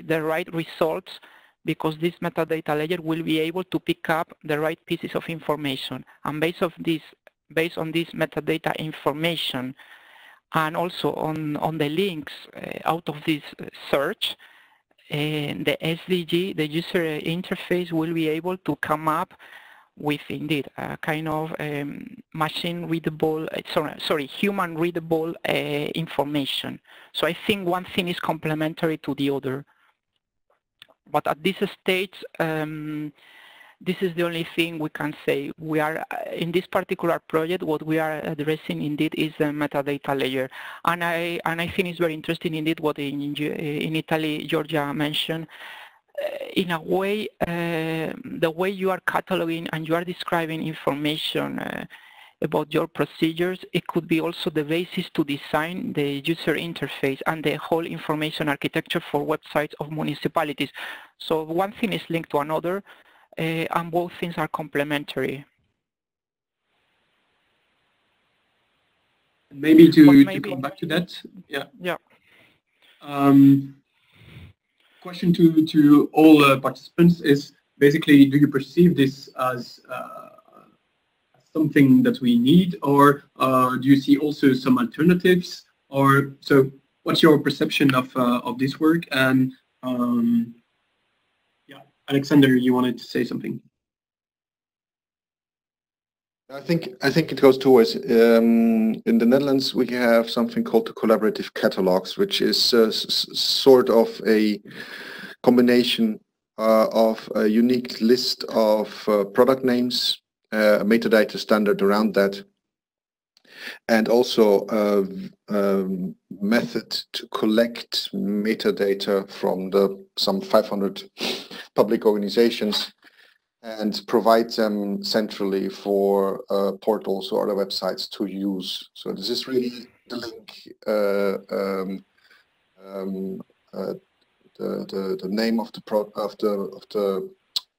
the right results, because this metadata layer will be able to pick up the right pieces of information. And based on this metadata information, And also on the links out of this search, the SDG, the user interface, will be able to come up with indeed a kind of machine readable, human readable information. So I think one thing is complementary to the other. But at this stage, this is the only thing we can say. We are, in this particular project, what we are addressing indeed is the metadata layer. And I think it's very interesting indeed what in Italy, Georgia mentioned. In a way, the way you are cataloging and you are describing information about your procedures, it could be also the basis to design the user interface and the whole information architecture for websites of municipalities. So one thing is linked to another, and both things are complementary. Maybe to come back to that, yeah. Yeah. Question to all participants is basically, do you perceive this as something that we need, or do you see also some alternatives? Or so, what's your perception of this work? And yeah, Alexander, you wanted to say something? I think it goes towards in the Netherlands we have something called the collaborative catalogs, which is sort of a combination of a unique list of product names, a metadata standard around that, and also a method to collect metadata from some 500 public organizations and provide them centrally for portals or other websites to use. So this is really the link, the name of the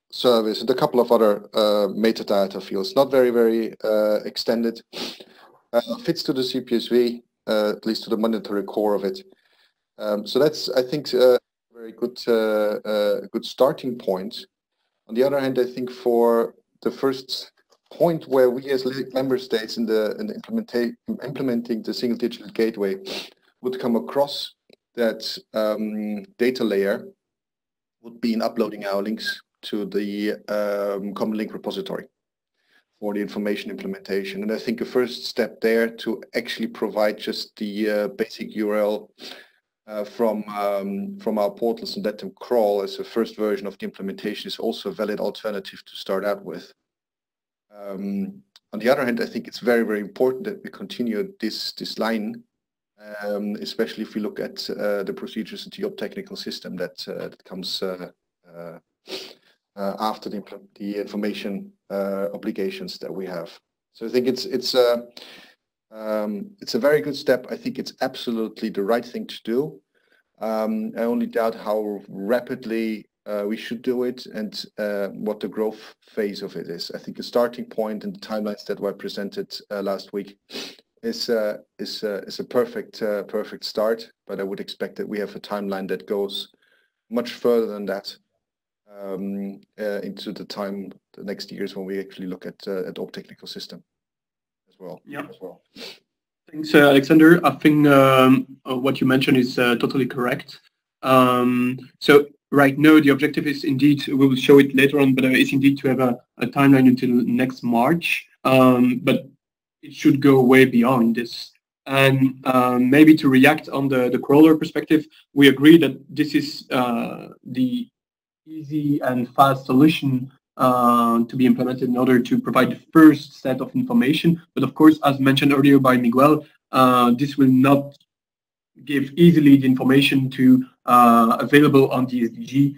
service, and a couple of other metadata fields. Not very extended. Fits to the CPSV, at least to the mandatory core of it. So that's, I think, a very good good starting point. On the other hand, I think for the first point where we as member states in the implementing the single digital gateway would come across that data layer would be in uploading our links to the common link repository for the information implementation. And I think a first step there to actually provide just the basic URL from our portals and let them crawl as a first version of the implementation is also a valid alternative to start out with. On the other hand, I think it's very important that we continue this line, especially if we look at the procedures and the technical system that comes after the information obligations that we have. So I think it's a very good step. I think it's absolutely the right thing to do. I only doubt how rapidly we should do it and what the growth phase of it is. I think the starting point and the timelines that were presented last week is a perfect start. But I would expect that we have a timeline that goes much further than that into the next years when we actually look at the technical system as well. Yeah. Thanks, Alexander. I think what you mentioned is totally correct. So right now the objective is indeed, we will show it later on, but it's indeed to have a timeline until next March. But it should go way beyond this. And maybe to react on the crawler perspective, we agree that this is the easy and fast solution to be implemented in order to provide the first set of information. But of course, as mentioned earlier by Miguel, this will not give easily the information to available on the SDG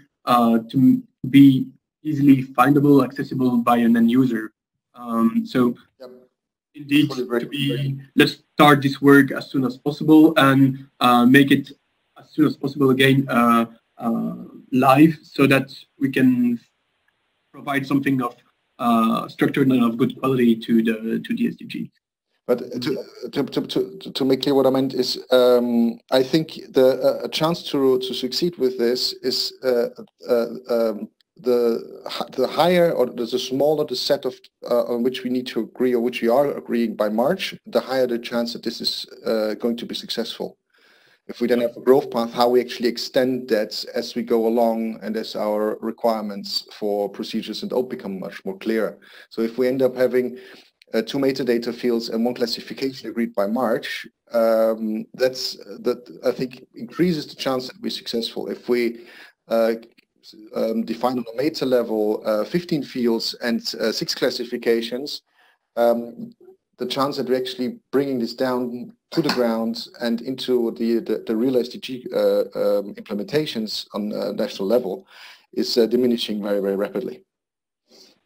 to be easily findable, accessible by an end user. So yep. Indeed, let's start this work as soon as possible and make it as soon as possible again live, so that we can provide something of structured and of good quality to the SDG. But to make clear what I meant is, I think a chance to succeed with this is the higher or the smaller the set of on which we need to agree or which we are agreeing by March, the higher the chance that this is going to be successful. If we then have a growth path, how we actually extend that as we go along and as our requirements for procedures and OAuth become much more clear. So if we end up having 2 metadata fields and 1 classification agreed by March, that I think increases the chance that we're successful. If we define on a meta level 15 fields and 6 classifications, the chance that we're actually bringing this down to the ground and into the real SDG implementations on a national level is diminishing very, very rapidly.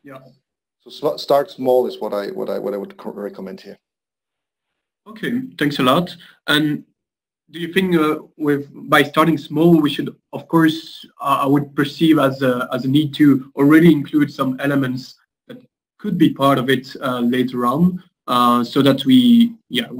Yeah. So start small is what I would recommend here. Okay, thanks a lot. And do you think by starting small, we should, of course, I would perceive as a need to already include some elements that could be part of it later on, so that we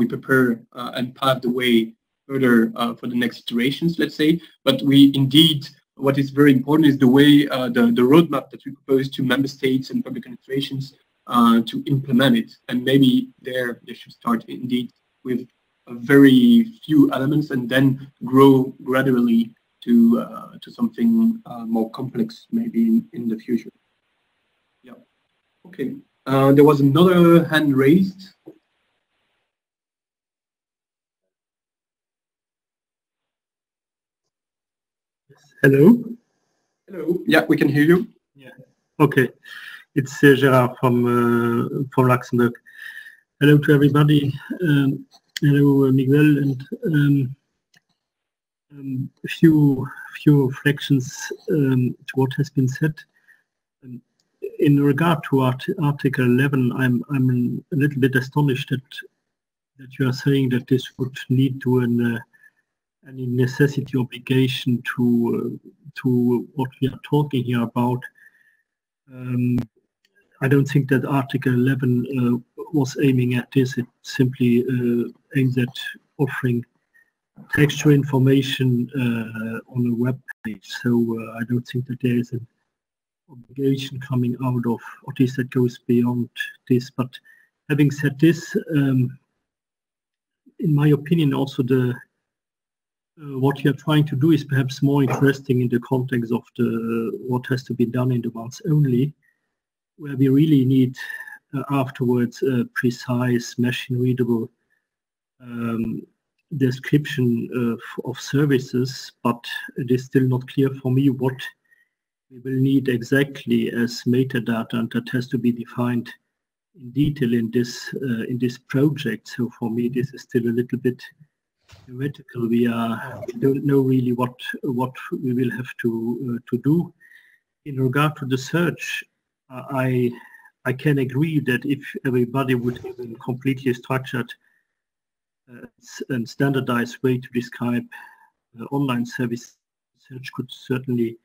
prepare and pave the way further for the next iterations, let's say. But we indeed, what is very important is the way the roadmap that we propose to member states and public administrations to implement it. And maybe they should start indeed with a very few elements and then grow gradually to something more complex maybe in the future. Yeah. Okay. There was another hand raised. Hello. Hello. Yeah, we can hear you. Yeah. Okay. It's Gerard from Luxembourg. Hello to everybody. Hello, Miguel, and a few reflections to what has been said. In regard to Article 11, I'm a little bit astonished that you are saying that this would lead to any necessity obligation to what we are talking here about. I don't think that Article 11 was aiming at this. It simply aims at offering textual information on a web page. So I don't think that there is an obligation coming out of this that goes beyond this. But having said this, in my opinion, also what you're trying to do is perhaps more interesting in the context of what has to be done in advance only, where we really need afterwards a precise machine-readable description of services, but it is still not clear for me what we will need exactly as metadata, and that has to be defined in detail in this project. So for me, this is still a little bit theoretical. We don't know really what we will have to do. In regard to the search, I can agree that if everybody would have a completely structured and standardized way to describe online service, search could certainly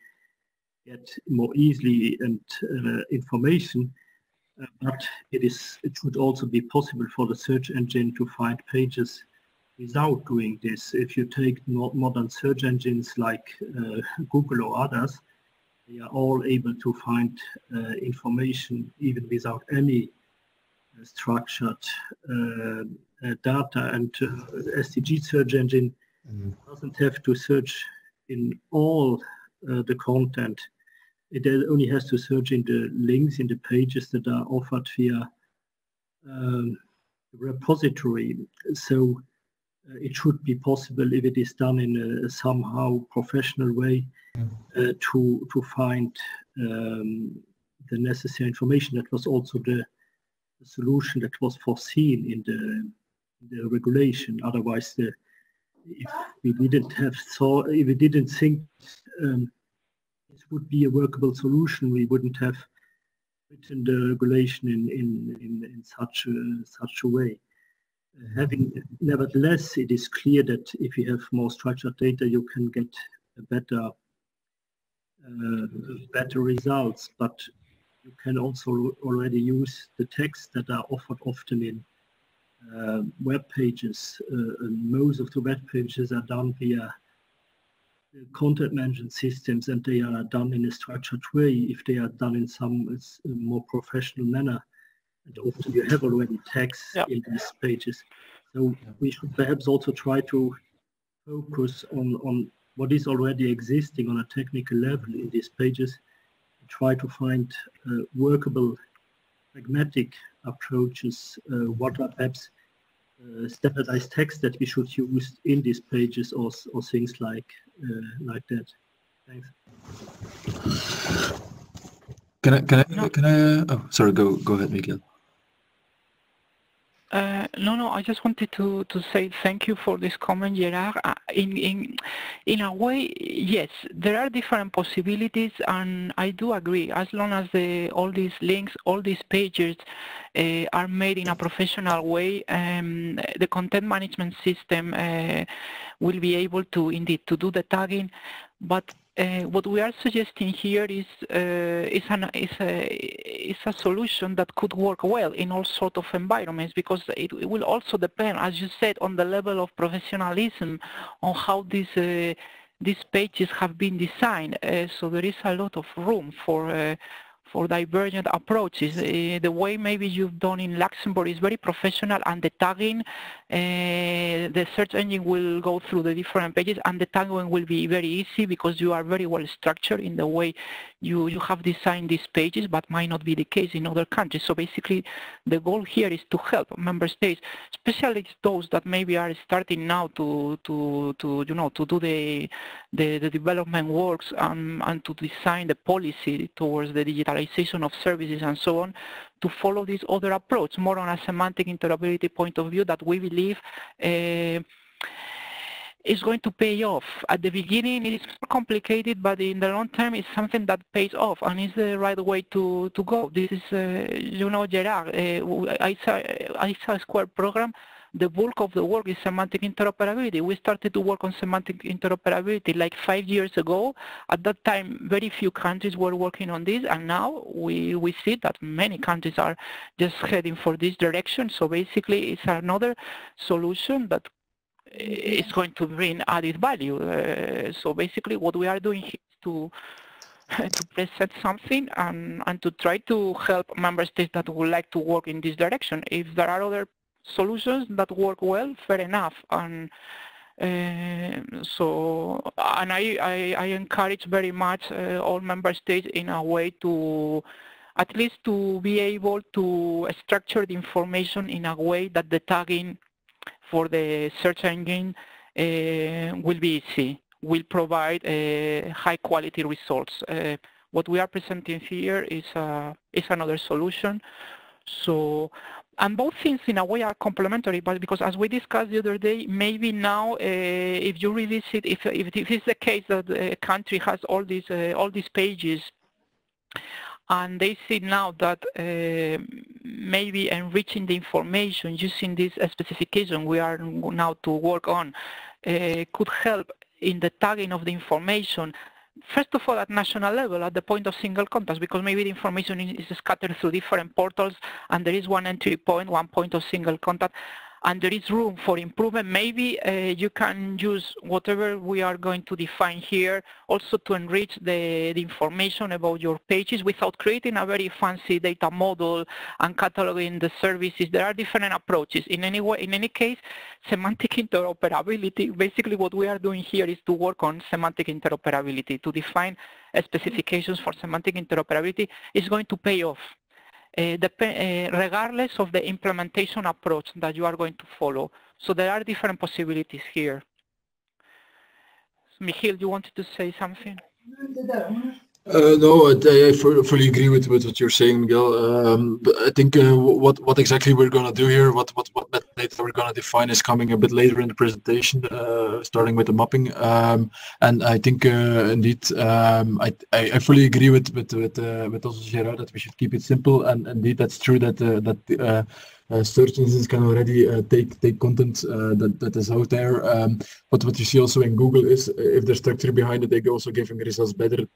get more easily and information, but it should also be possible for the search engine to find pages without doing this. If you take modern search engines like Google or others, they are all able to find information even without any structured data. And SDG search engine doesn't have to search in all the content. It only has to search in the links in the pages that are offered via the repository. So it should be possible, if it is done in a somehow professional way, to find the necessary information. That was also the solution that was foreseen in the regulation. Otherwise, if we didn't think this would be a workable solution, we wouldn't have written the regulation in such a way. Nevertheless, it is clear that if you have more structured data, you can get better results. But you can also already use the text that are offered often in web pages. And most of the web pages are done via content management systems and they are done in a structured way, if they are done in some more professional manner, and often you have already tags in these pages. So we should perhaps also try to focus on what is already existing on a technical level in these pages, and try to find workable, pragmatic approaches. What are perhaps standardized text that we should use in these pages, or things like that. Thanks. Can I? Oh, sorry. Go ahead, Miguel. No, I just wanted to say thank you for this comment, Gerard. In a way, yes, there are different possibilities, and I do agree. As long as all these links, all these pages are made in a professional way, the content management system will be able to indeed to do the tagging. But what we are suggesting here is a solution that could work well in all sorts of environments, because it will also depend, as you said, on the level of professionalism, on how these pages have been designed. So there is a lot of room for divergent approaches. The way maybe you've done in Luxembourg is very professional, and the tagging, the search engine will go through the different pages, and the tagging will be very easy because you are very well structured in the way you have designed these pages, but might not be the case in other countries. So basically, the goal here is to help member states, especially those that maybe are starting now to do the development works and to design the policy towards the digitalization of services and so on, to follow this other approach, more on a semantic interoperability point of view that we believe is going to pay off. At the beginning, it's complicated, but in the long term, it's something that pays off and is the right way to go. This is, Gerard, ISA² program. The bulk of the work is semantic interoperability. We started to work on semantic interoperability like 5 years ago. At that time, very few countries were working on this, and now we see that many countries are just heading for this direction. So basically, it's another solution that is going to bring added value. So basically, what we are doing is to present something and to try to help member states that would like to work in this direction. If there are other solutions that work well, fair enough. And I encourage very much all member states in a way to at least to be able to structure the information in a way that the tagging for the search engine will be easy, will provide high quality results. What we are presenting here is another solution. So, and both things in a way are complementary, but because as we discussed the other day, maybe now if you revisit, if it's the case that a country has all these pages, and they see now that maybe enriching the information using this specification we are now to work on could help in the tagging of the information. First of all, at national level, at the point of single contact, because maybe the information is scattered through different portals, and there is one entry point, one point of single contact, and there is room for improvement. Maybe you can use whatever we are going to define here also to enrich the information about your pages without creating a very fancy data model and cataloging the services. There are different approaches. In any case, semantic interoperability, basically what we are doing here is to work on semantic interoperability, to define specifications for semantic interoperability is going to pay off. Regardless of the implementation approach that you are going to follow. So there are different possibilities here. Michiel, you wanted to say something? No, I fully agree with what you're saying, Miguel. But I think what exactly we're going to do here, what metadata we're going to define is coming a bit later in the presentation, starting with the mapping. And I think indeed, I fully agree with also Gerard that we should keep it simple. And indeed, that's true that search engines can already take content that is out there. But what you see also in Google is if there's structure behind it, they're also giving results better.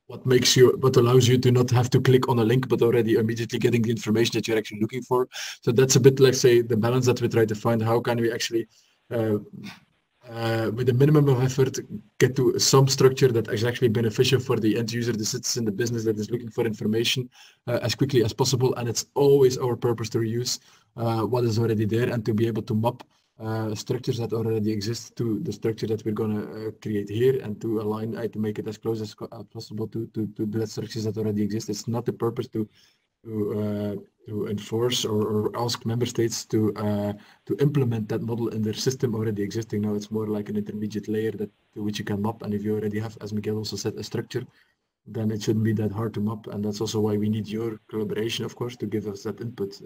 What allows you to not have to click on a link, but already immediately getting the information that you're actually looking for. So that's a bit, let's say, the balance that we try to find. How can we actually with a minimum of effort, get to some structure that is actually beneficial for the end user, the citizen, the business that is looking for information as quickly as possible. And it's always our purpose to reuse what is already there and to be able to map structures that already exist to the structure that we're going to create here, and to align to make it as close as possible to the structures that already exist. It's not the purpose to enforce or ask member states to implement that model in their system already existing. Now it's more like an intermediate layer to which you can map, and if you already have, as Miguel also said, a structure, then it shouldn't be that hard to map. And that's also why we need your collaboration, of course, to give us that input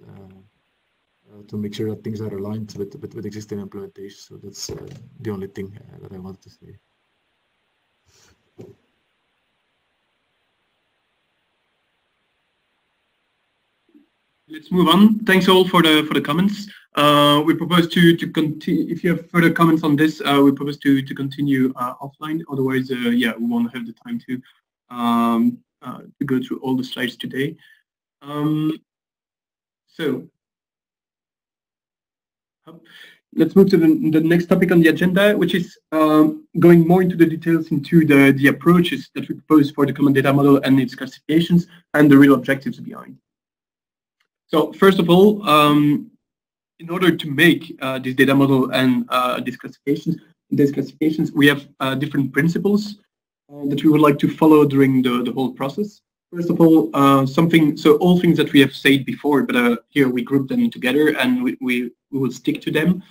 to make sure that things are aligned with existing implementation. So that's the only thing that I wanted to say. Let's move on. Thanks all for the comments. We propose to continue. If you have further comments on this, we propose to continue offline. Otherwise, yeah, we won't have the time to go through all the slides today. So let's move to the next topic on the agenda, which is going more into the details into the approaches that we propose for the common data model and its classifications and the real objectives behind. So first of all, in order to make this data model and these classifications, we have different principles that we would like to follow during the whole process. First of all, all things that we have said before, but here we group them together and we will stick to them.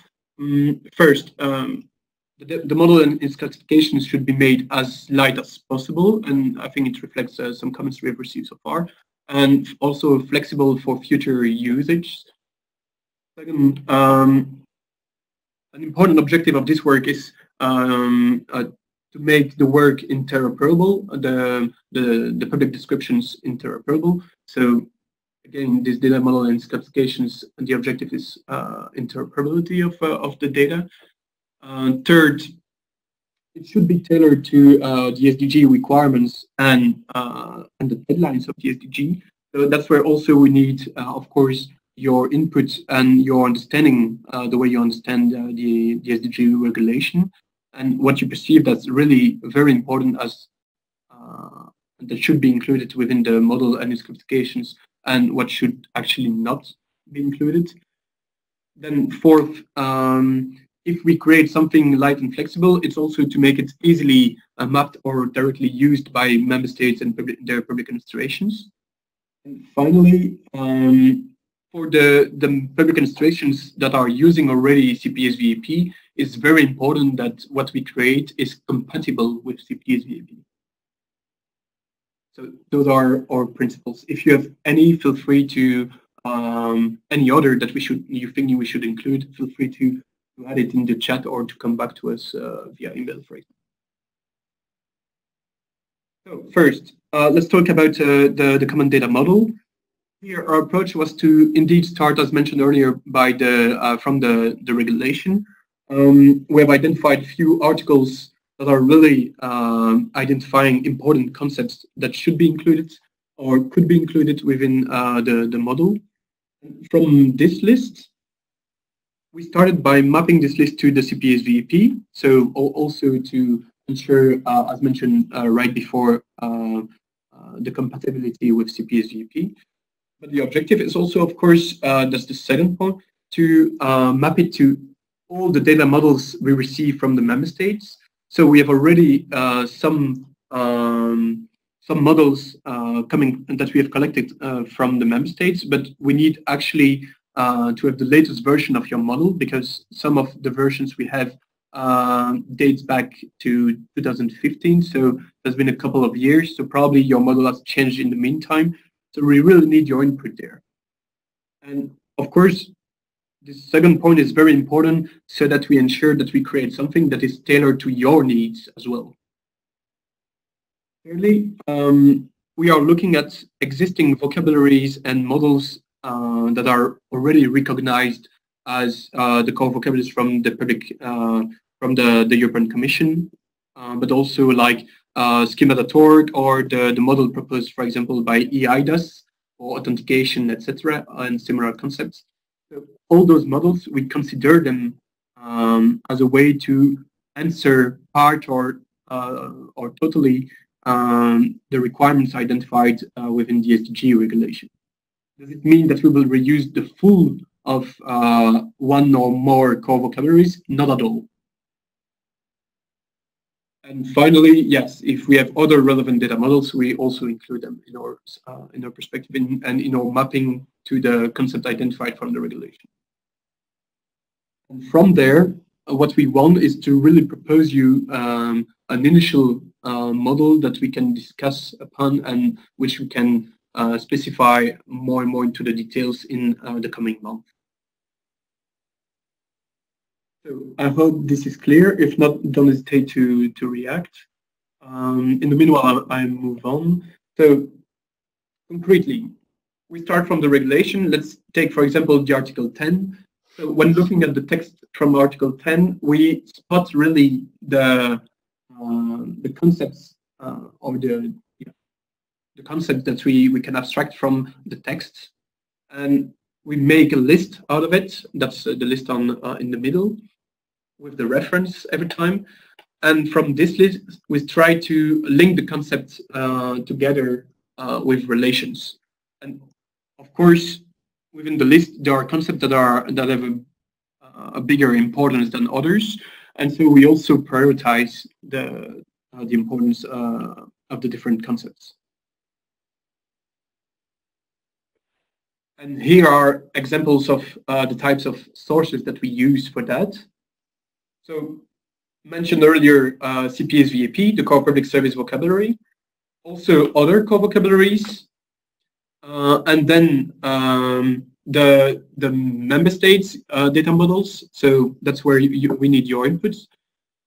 First, the model and its classifications should be made as light as possible, and I think it reflects some comments we have received so far, and also flexible for future usage. Second, an important objective of this work is to make the work interoperable, the public descriptions interoperable. So again, this data model and its classifications, the objective is interoperability of the data. Third, it should be tailored to the SDG requirements and the deadlines of the SDG. So that's where also we need, of course, your input and your understanding, the way you understand the SDG regulation, and what you perceive that's really very important as that should be included within the model and its classifications, and what should actually not be included. Then fourth, if we create something light and flexible, it's also to make it easily mapped or directly used by member states and their public administrations. And finally, for the public administrations that are using already CPS-VAP, it's very important that what we create is compatible with CPS-VAP. So those are our principles. If you have any, feel free to any other that you think we should include, feel free to add it in the chat or to come back to us via email, for example. So first, let's talk about the common data model. Here, our approach was to indeed start, as mentioned earlier, by from the regulation. We have identified a few articles that are really identifying important concepts that should be included or could be included within the model. From this list, we started by mapping this list to the CPS-VAP, so also to ensure, as mentioned right before, the compatibility with CPS-VAP. But the objective is also, of course, that's the second point, to map it to all the data models we receive from the member states. So we have already some models coming that we have collected from the member states, but we need actually to have the latest version of your model, because some of the versions we have dates back to 2015, so there's been a couple of years, so probably your model has changed in the meantime. So we really need your input there. And of course, this second point is very important, so that we ensure that we create something that is tailored to your needs as well. Thirdly, we are looking at existing vocabularies and models that are already recognized as the core vocabularies from the public, from the European Commission, but also like schema.org or the model proposed, for example, by EIDAS for authentication, etc., and similar concepts. So all those models, we consider them as a way to answer part or totally the requirements identified within the SDG regulation. Does it mean that we will reuse the full of one or more core vocabularies? Not at all. And finally, yes, if we have other relevant data models, we also include them in our perspective and in our mapping to the concept identified from the regulation. And from there, what we want is to really propose you an initial model that we can discuss upon and which we can specify more and more into the details in the coming month. So I hope this is clear. If not, don't hesitate to react. In the meanwhile, I move on. So concretely, we start from the regulation. Let's take, for example, the Article 10. So when looking at the text from Article 10, we spot really the concepts or the concept that we can abstract from the text, and we make a list out of it. That's the list on in the middle with the reference every time. And from this list, we try to link the concepts together with relations. And of course, within the list, there are concepts that have a bigger importance than others, and so we also prioritize the importance of the different concepts. And here are examples of the types of sources that we use for that. So mentioned earlier, CPS-VAP, the Core Public Service Vocabulary, also other core vocabularies, and then the member states data models. So that's where we need your inputs.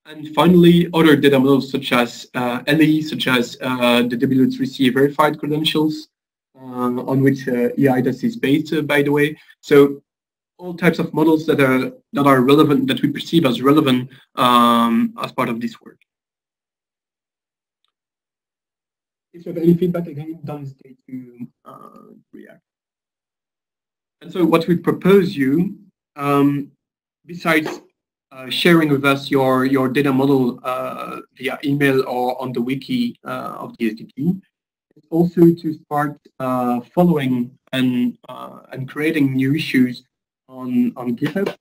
And finally, other data models such as LE, such as the W3C verified credentials, on which EIDAS is based, by the way. So all types of models that are relevant, that we perceive as relevant as part of this work. If you have any feedback, again, don't hesitate to react. And so what we propose you, besides sharing with us your data model via email or on the wiki of the SDG, is also to start following and creating new issues on GitHub.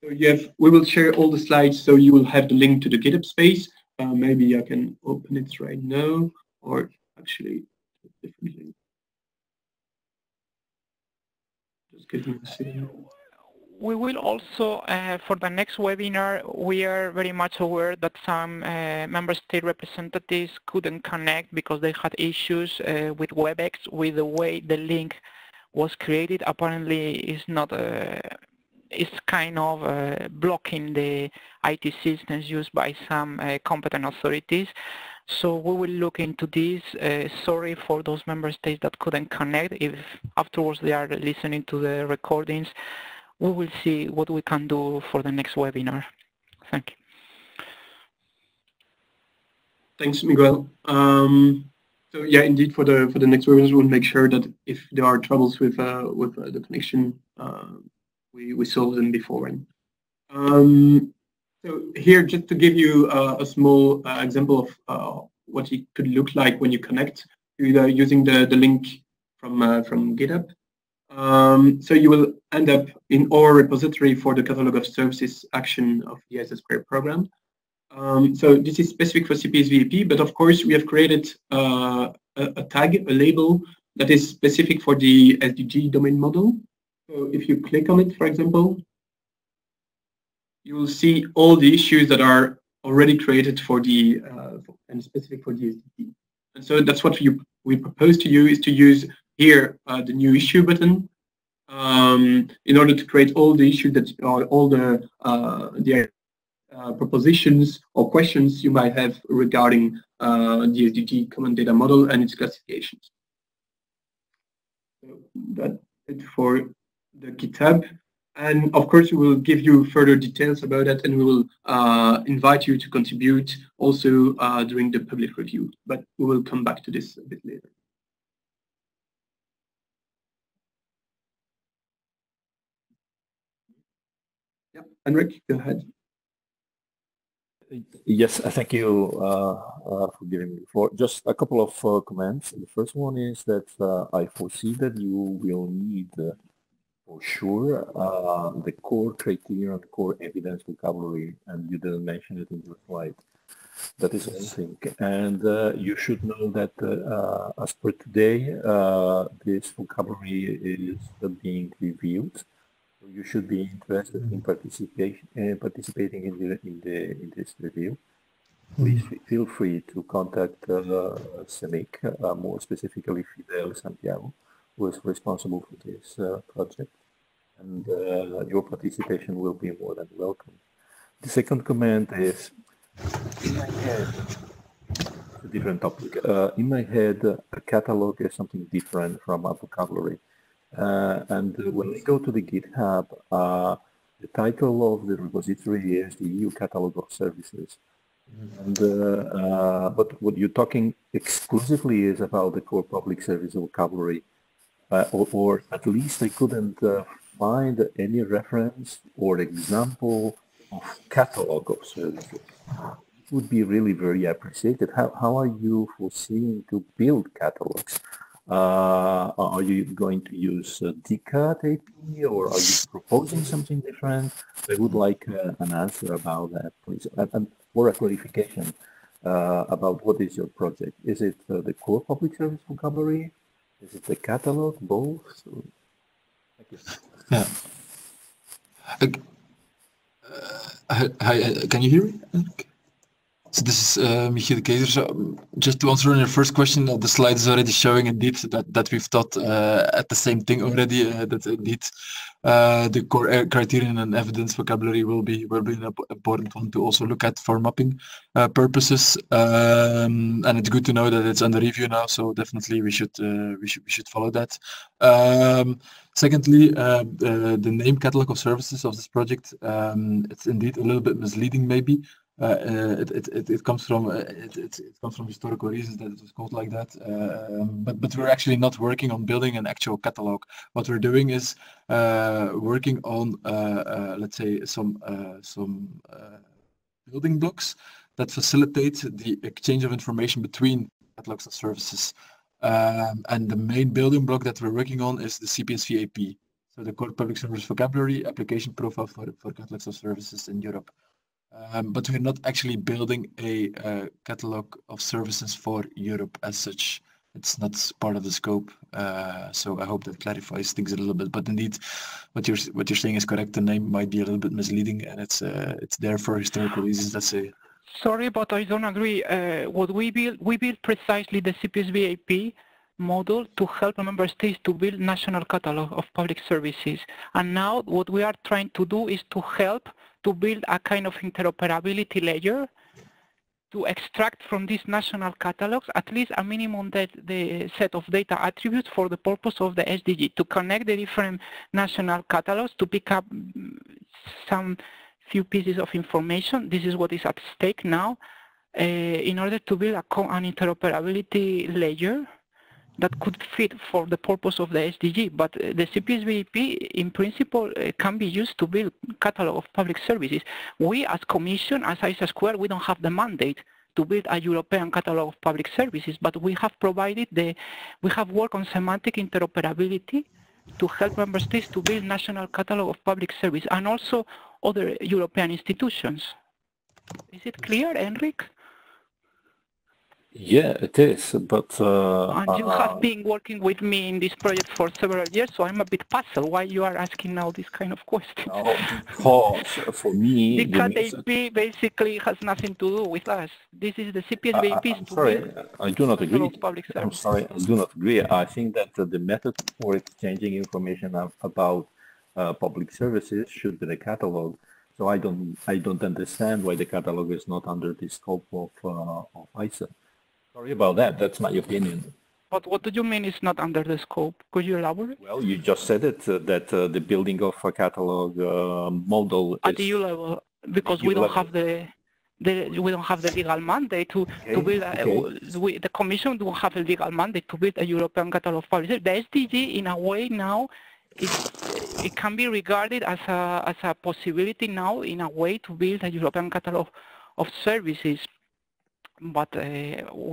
So we will share all the slides, so you will have the link to the GitHub space. Maybe I can open it right now, or actually differently. Just give me a second. We will also, for the next webinar, we are very much aware that some member state representatives couldn't connect because they had issues with WebEx, with the way the link was created. Apparently, it's not. It's kind of blocking the IT systems used by some competent authorities. So we will look into this. Sorry for those member states that couldn't connect. If afterwards they are listening to the recordings, we will see what we can do for the next webinar. Thank you. Thanks, Miguel. So yeah, indeed, for the next webinar, we'll make sure that if there are troubles with the connection, we solve them beforehand. So here, just to give you a small example of what it could look like when you connect using the link from GitHub. So you will end up in our repository for the Catalogue of Services action of the ISA² program. So this is specific for CPS-VAP, but of course we have created a tag, a label that is specific for the SDG domain model. So if you click on it, for example, you will see all the issues that are already created for the and specific for the SDG. And so that's what we propose to you, is to use here the new issue button in order to create all the issues that are all the propositions or questions you might have regarding the SDG common data model and its classifications. So that's it for the GitHub. And of course, we will give you further details about it, and we will invite you to contribute also during the public review. But we will come back to this a bit later. Yeah, Henrik, go ahead. Yes, thank you for giving me the floor. Just a couple of comments. The first one is that I foresee that you will need, for sure, the core criteria and core evidence vocabulary, and you didn't mention it in your slide. That is one thing. And you should know that as per today, this vocabulary is being reviewed. So you should be interested in participating in this review. Please feel free to contact CEMIC, more specifically Fidel Santiago, who is responsible for this project. And your participation will be more than welcome. The second comment is, in my head, a different topic. In my head, a catalog is something different from a vocabulary. And when we go to the GitHub, the title of the repository is the EU Catalogue of Services. And, but what you're talking exclusively is about the core public service vocabulary, or at least I couldn't find any reference or example of Catalogue of Services. It would be really very appreciated. How are you foreseeing to build catalogs? Are you going to use DCAT AP, or are you proposing something different? I would like an answer about that, please, and or a clarification about what is your project. Is it the core public service vocabulary? Is it the catalog? Both? Thank you. Yeah. Hi, can you hear me? So this is Michiel de Keizer. So just to answer on your first question, the slide is already showing indeed that we've thought at the same thing already, that indeed the core criterion and evidence vocabulary will be an important one to also look at for mapping purposes. And it's good to know that it's under review now, so definitely we should follow that. Secondly, the name Catalogue of Services of this project, it's indeed a little bit misleading maybe. It comes from historical reasons that it was called like that, but we're actually not working on building an actual catalog. What we're doing is working on let's say some building blocks that facilitate the exchange of information between catalogs of services. And the main building block that we're working on is the CPSV AP, so the core public service vocabulary application profile for catalogs of services in Europe. But we're not actually building a catalog of services for Europe as such. It's not part of the scope. So I hope that clarifies things a little bit. But indeed, what you're saying is correct. The name might be a little bit misleading, and it's there for historical reasons. Let's say. Sorry, but I don't agree. What we build precisely the CPSV AP model to help member states to build national catalog of public services. And now what we are trying to do is to help to build a kind of interoperability layer to extract from these national catalogs at least a minimum the set of data attributes for the purpose of the SDG, to connect the different national catalogs to pick up some few pieces of information. This is what is at stake now in order to build an interoperability layer that could fit for the purpose of the SDG, but the CPSVP in principle can be used to build catalog of public services. We as Commission, as ISA², we don't have the mandate to build a European catalog of public services, but we have provided we have worked on semantic interoperability to help member states to build national catalog of public service and also other European institutions. Is it clear, Enric? Yeah, it is, but... and you have been working with me in this project for several years, so I'm a bit puzzled why you are asking now this kind of question. Because for me... The CAT-AP basically has nothing to do with us. This is the CPSVP. I'm sorry, I do not agree. I'm sorry, I do not agree. I think that the method for exchanging information about public services should be the catalog. So I don't understand why the catalog is not under the scope of ISA. Sorry about that. That's my opinion. But what do you mean it's not under the scope? Could you elaborate? Well, you just said it, that the building of a catalog model at the EU level, because we don't have the legal mandate to build. The Commission don't have a legal mandate to build a European catalog of public services. The SDG, in a way, now it can be regarded as a possibility now, in a way, to build a European catalog of Services. But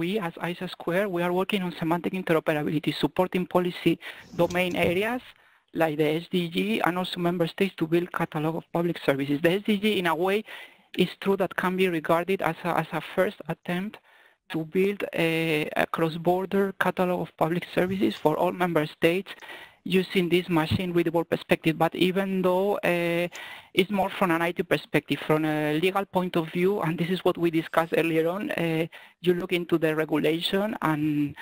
we, as ISA², we are working on semantic interoperability, supporting policy domain areas like the SDG and also member states to build Catalogue of Public Services. The SDG, in a way, is true that can be regarded as a first attempt to build a cross-border Catalogue of Public Services for all member states using this machine-readable perspective. But even though it's more from an IT perspective, from a legal point of view, and this is what we discussed earlier on, you look into the regulation, and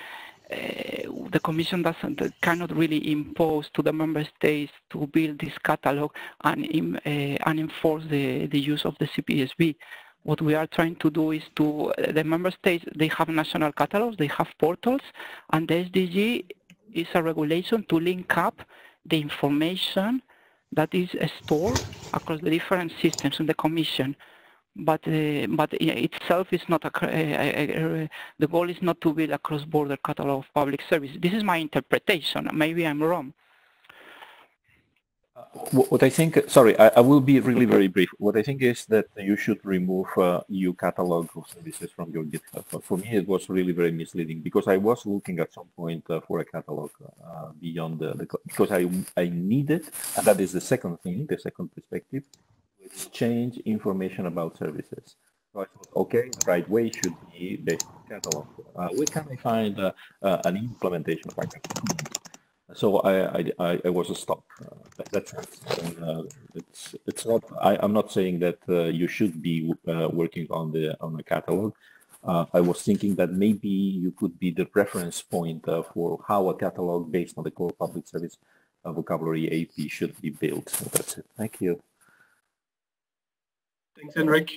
the Commission cannot really impose to the member states to build this catalog and enforce the use of the CPSV. What we are trying to do is to, the member states, they have national catalogs, they have portals, and the SDG is a regulation to link up the information that is stored across the different systems in the Commission. But itself is not the goal is not to build a cross-border catalog of public services. This is my interpretation. Maybe I'm wrong. What I think, sorry, I will be really very brief. What I think is that you should remove EU Catalogue of Services from your GitHub. For me, it was really very misleading because I was looking at some point for a catalog beyond because I needed, and that is the second thing, the second perspective, to exchange information about services. So I thought, okay, the right way should be based on catalog. Where can I find an implementation of my catalog? So I was stopped. That's it. It's not. I'm not saying that you should be working on the catalog. I was thinking that maybe you could be the reference point for how a catalog based on the core public service vocabulary AP should be built. So that's it. Thank you. Thanks, Henrik.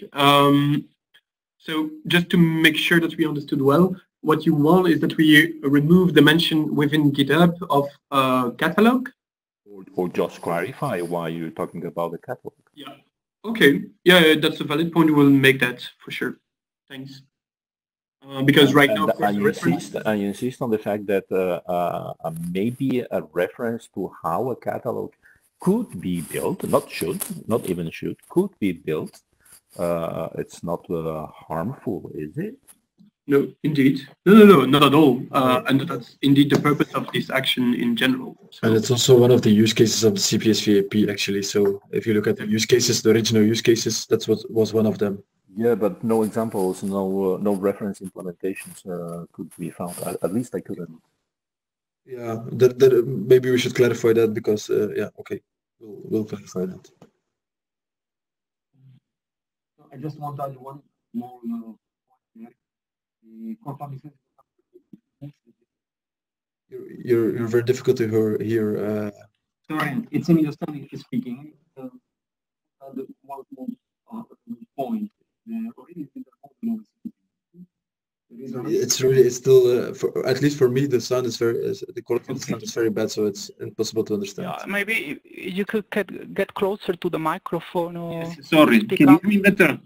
So just to make sure that we understood well, what you want is that we remove the mention within GitHub of catalog? Or just clarify why you're talking about the catalog. Yeah. Okay. Yeah, that's a valid point. We'll make that for sure. Thanks. Because right now, I insist on the fact that maybe a reference to how a catalog could be built, not should, not even should, could be built. It's not harmful, is it? No, indeed. No, not at all. And that's indeed the purpose of this action in general. So. And it's also one of the use cases of the CPSV AP, actually. So if you look at the use cases, the original use cases, that's what was one of them. Yeah, but no examples, no reference implementations could be found. At least I couldn't. Yeah, maybe we should clarify that because, yeah, okay, we'll clarify that. I just want to add one more point here. The core public service. You're very difficult to hear. Sorry, it's Emilio Stanley speaking. One more point. It's still at least for me the sound is the quality of the sound is very bad, so it's impossible to understand. Yeah, maybe you could get closer to the microphone or. Yes, sorry, can you hear me better?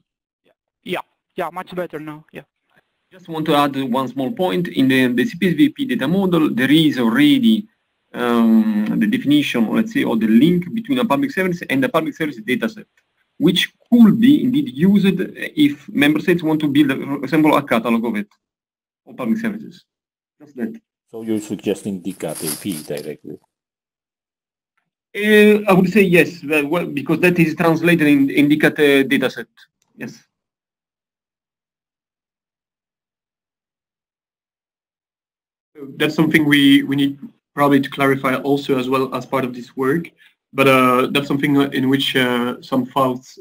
Yeah, much better now. Yeah. Just want to add one small point. In the CPSV data model, there is already the definition, let's say, or the link between a public service and a public service dataset, which could be indeed used if member states want to build, for example, a catalog of it, or public services. Just that. So you're suggesting DCAT AP directly? I would say yes, well, because that is translated in DCAT dataset. Yes. That's something we need probably to clarify also as well as part of this work. But that's something in which some files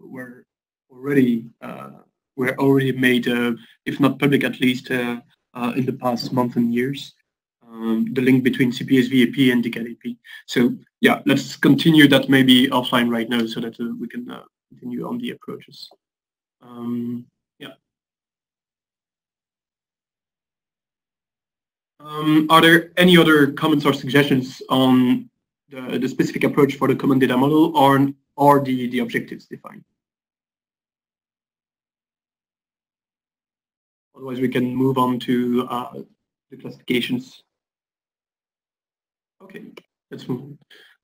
were already made, if not public, at least in the past months and years. The link between CPSV AP and DCAT AP. So yeah, let's continue that maybe offline right now so that we can continue on the approaches. Yeah. Are there any other comments or suggestions on the specific approach for the common data model or the objectives defined? Otherwise, we can move on to the classifications. Okay, let's move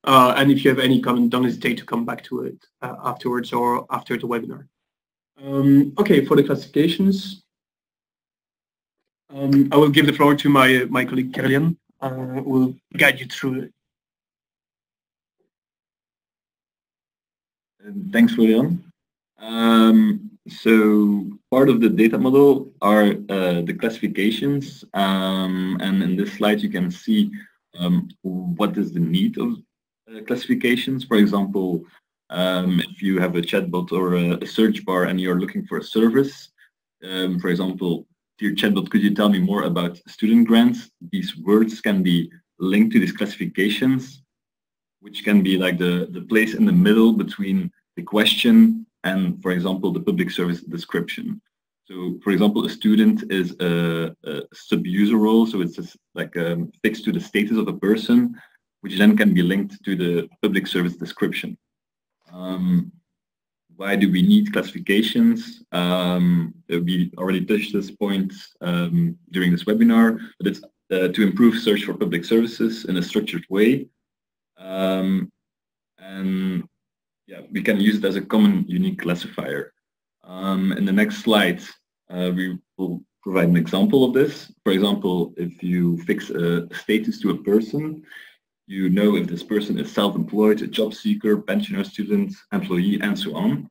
on. And if you have any comment, don't hesitate to come back to it afterwards or after the webinar. Okay, for the classifications, I will give the floor to my colleague Caroline, who will guide you through it. Thanks, Florian. So part of the data model are the classifications, and in this slide you can see what is the need of classifications. For example, if you have a chatbot or a search bar and you're looking for a service, for example, dear chatbot, could you tell me more about student grants? These words can be linked to these classifications, which can be like the place in the middle between the question and, for example, the public service description. So, for example, a student is a sub-user role, so it's just like fixed to the status of a person, which then can be linked to the public service description. Why do we need classifications? We already touched this point during this webinar, but it's to improve search for public services in a structured way. And yeah, we can use it as a common unique classifier. In the next slide, we will provide an example of this. For example, if you fix a status to a person, you know if this person is self-employed, a job seeker, pensioner, student, employee, and so on.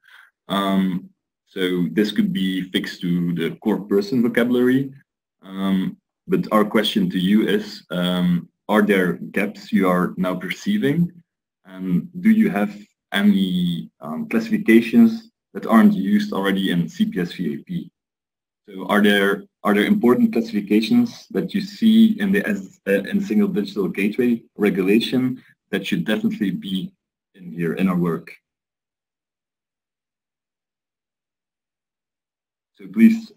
So this could be fixed to the core person vocabulary. But our question to you is, are there gaps you are now perceiving? And do you have any classifications that aren't used already in CPS VAP? So are there important classifications that you see in the single digital gateway regulation that should definitely be in here in our work? So please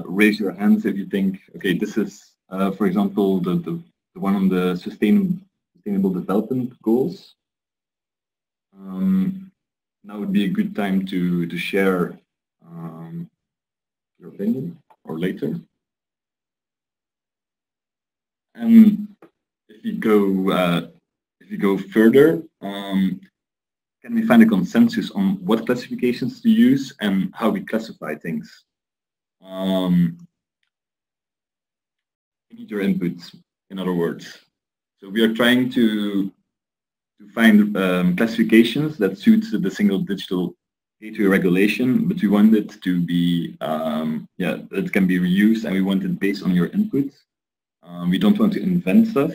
raise your hands if you think, okay, this is, for example, the one on the sustainable development goals. Now would be a good time to share your opinion, or later. And if you go further, can we find a consensus on what classifications to use and how we classify things? We need your inputs, in other words. So we are trying to find classifications that suit the single digital gateway regulation, but we want it to be, yeah, it can be reused, and we want it based on your inputs. We don't want to invent stuff.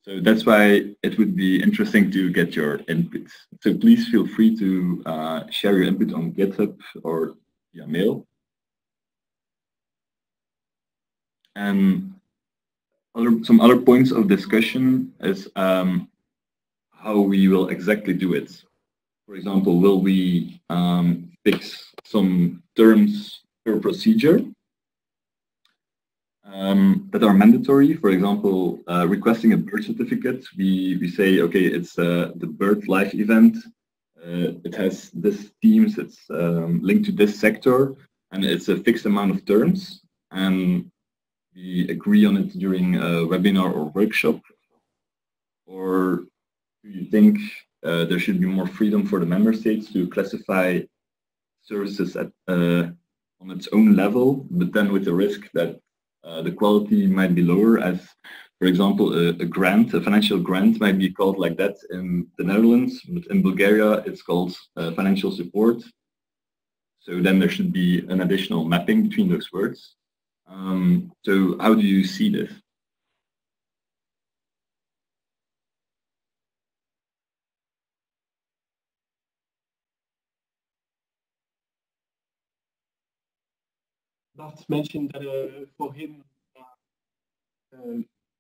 So that's why it would be interesting to get your inputs. So please feel free to share your input on GitHub or via mail. And some other points of discussion is how we will exactly do it. For example, will we fix some terms per procedure that are mandatory? For example, requesting a birth certificate, we say, okay, it's the birth life event. It has this themes, it's linked to this sector, and it's a fixed amount of terms. And we agree on it during a webinar or workshop. Or do you think there should be more freedom for the member states to classify services at, on its own level, but then with the risk that the quality might be lower, as, for example, a grant, a financial grant might be called like that in the Netherlands, but in Bulgaria it's called financial support. So then there should be an additional mapping between those words. So how do you see this? Bart mentioned that for him,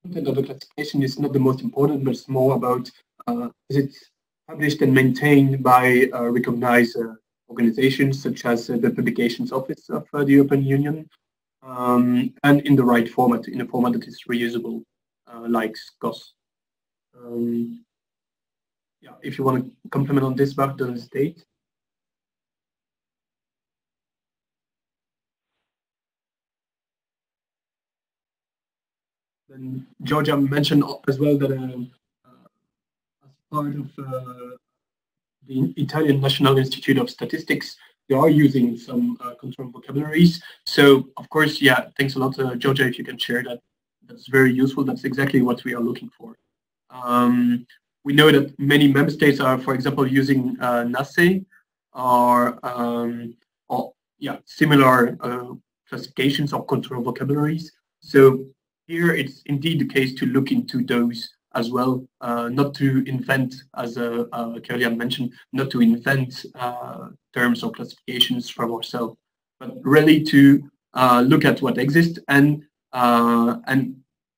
content of the classification is not the most important, but it's more about is it published and maintained by recognized organizations such as the Publications Office of the European Union, and in the right format, in a format that is reusable, like SCOS. Yeah, if you want to comment on this, Bart, don't hesitate. Then Georgia mentioned as well that as part of the Italian National Institute of Statistics, they are using some control vocabularies. So of course, yeah, thanks a lot, Georgia, if you can share that. That's very useful. That's exactly what we are looking for. We know that many member states are, for example, using NACE or similar classifications of control vocabularies. So here it's indeed the case to look into those as well, not to invent, as Caroline mentioned, not to invent terms or classifications from ourselves, but really to look at what exists and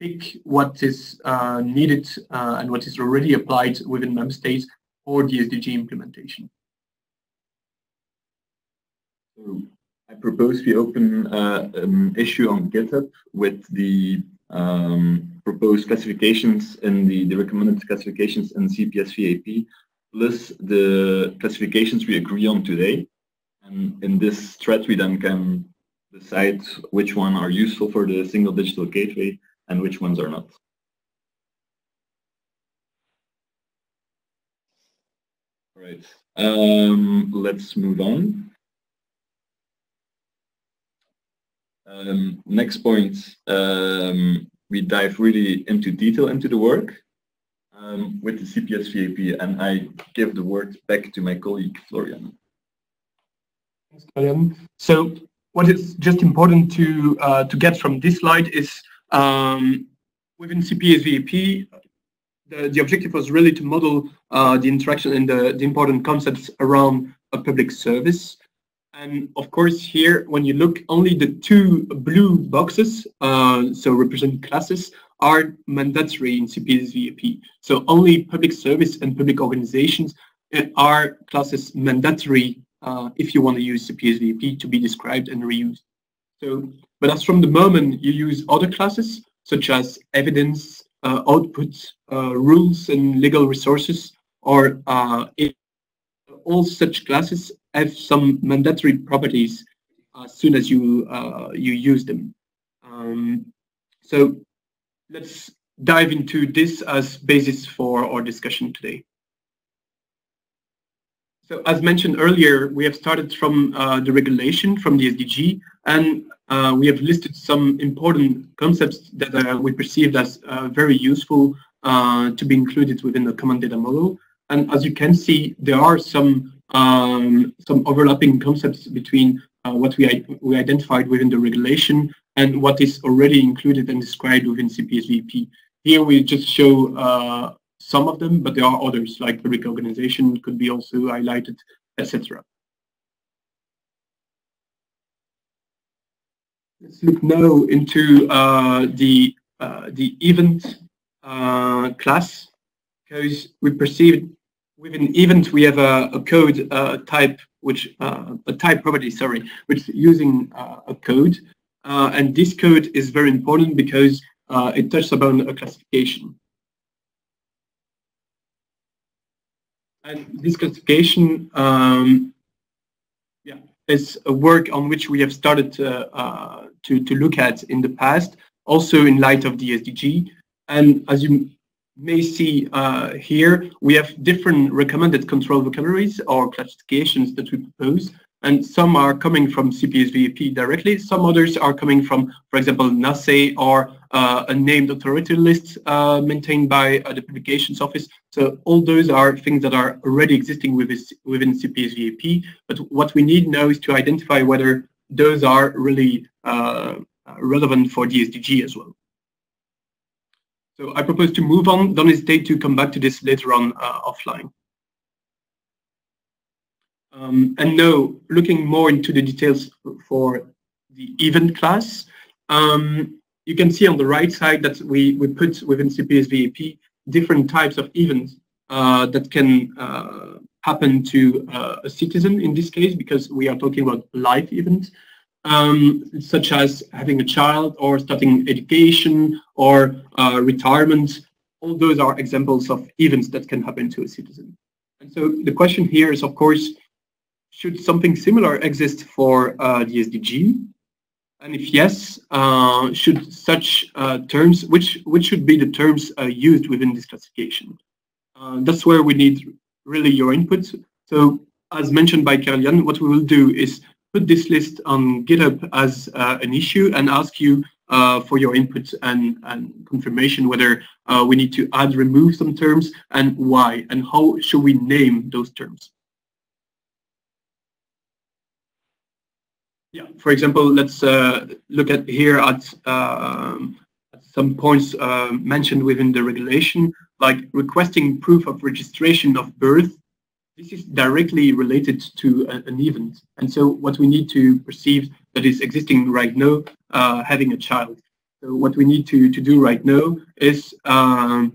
pick what is needed and what is already applied within member states for the SDG implementation. So I propose we open an issue on GitHub with the proposed classifications and the recommended classifications in CPS-VAP, plus the classifications we agree on today. And in this thread, we then can decide which one are useful for the single digital gateway and which ones are not. All right, let's move on. Next point, we dive really into detail into the work with the CPS-VAP, and I give the word back to my colleague Florian. Thanks, Florian. So what is just important to get from this slide is within CPS-VAP, the objective was really to model the interaction and the important concepts around a public service. And of course, here, when you look, only the two blue boxes, so represent classes, are mandatory in CPS-VAP. So only public service and public organizations are classes mandatory if you want to use CPS-VAP to be described and reused. So, but as from the moment you use other classes, such as evidence, output, rules and legal resources, or all such classes have some mandatory properties as soon as you use them. So let's dive into this as basis for our discussion today. So as mentioned earlier, we have started from the regulation, from the SDG, and we have listed some important concepts that we perceived as very useful to be included within the common data model. And as you can see, there are some overlapping concepts between what we identified within the regulation and what is already included and described within CPS-VAP. Here we just show some of them, but there are others, like public organization could be also highlighted, etc. Let's look now into the event class, because we perceive within event we have a code type, which a type property, sorry, which is using a code, and this code is very important because it touches upon a classification. And this classification, is a work on which we have started to look at in the past, also in light of the SDG. And as you may see here, we have different recommended control vocabularies or classifications that we propose. And some are coming from CPS-VAP directly. Some others are coming from, for example, NACE or a named authority list maintained by the Publications Office. So all those are things that are already existing within CPS-VAP. But what we need now is to identify whether those are really relevant for the SDG as well. So I propose to move on. Don't hesitate to come back to this later on offline. And now, looking more into the details for the event class, you can see on the right side that we put within CPS-VAP different types of events that can happen to a citizen in this case, because we are talking about live events, such as having a child or starting education or retirement. All those are examples of events that can happen to a citizen. And so the question here is, of course, should something similar exist for the SDG? And if yes, should such terms, which should be the terms used within this classification? That's where we need really your input. So as mentioned by Karl-Jan, what we will do is put this list on GitHub as an issue and ask you for your input and confirmation whether we need to add, remove some terms, and why, and how should we name those terms. Yeah, for example, let's look at here at some points mentioned within the regulation, like requesting proof of registration of birth. This is directly related to an event. And so what we need to perceive that is existing right now, having a child. So what we need to do right now is to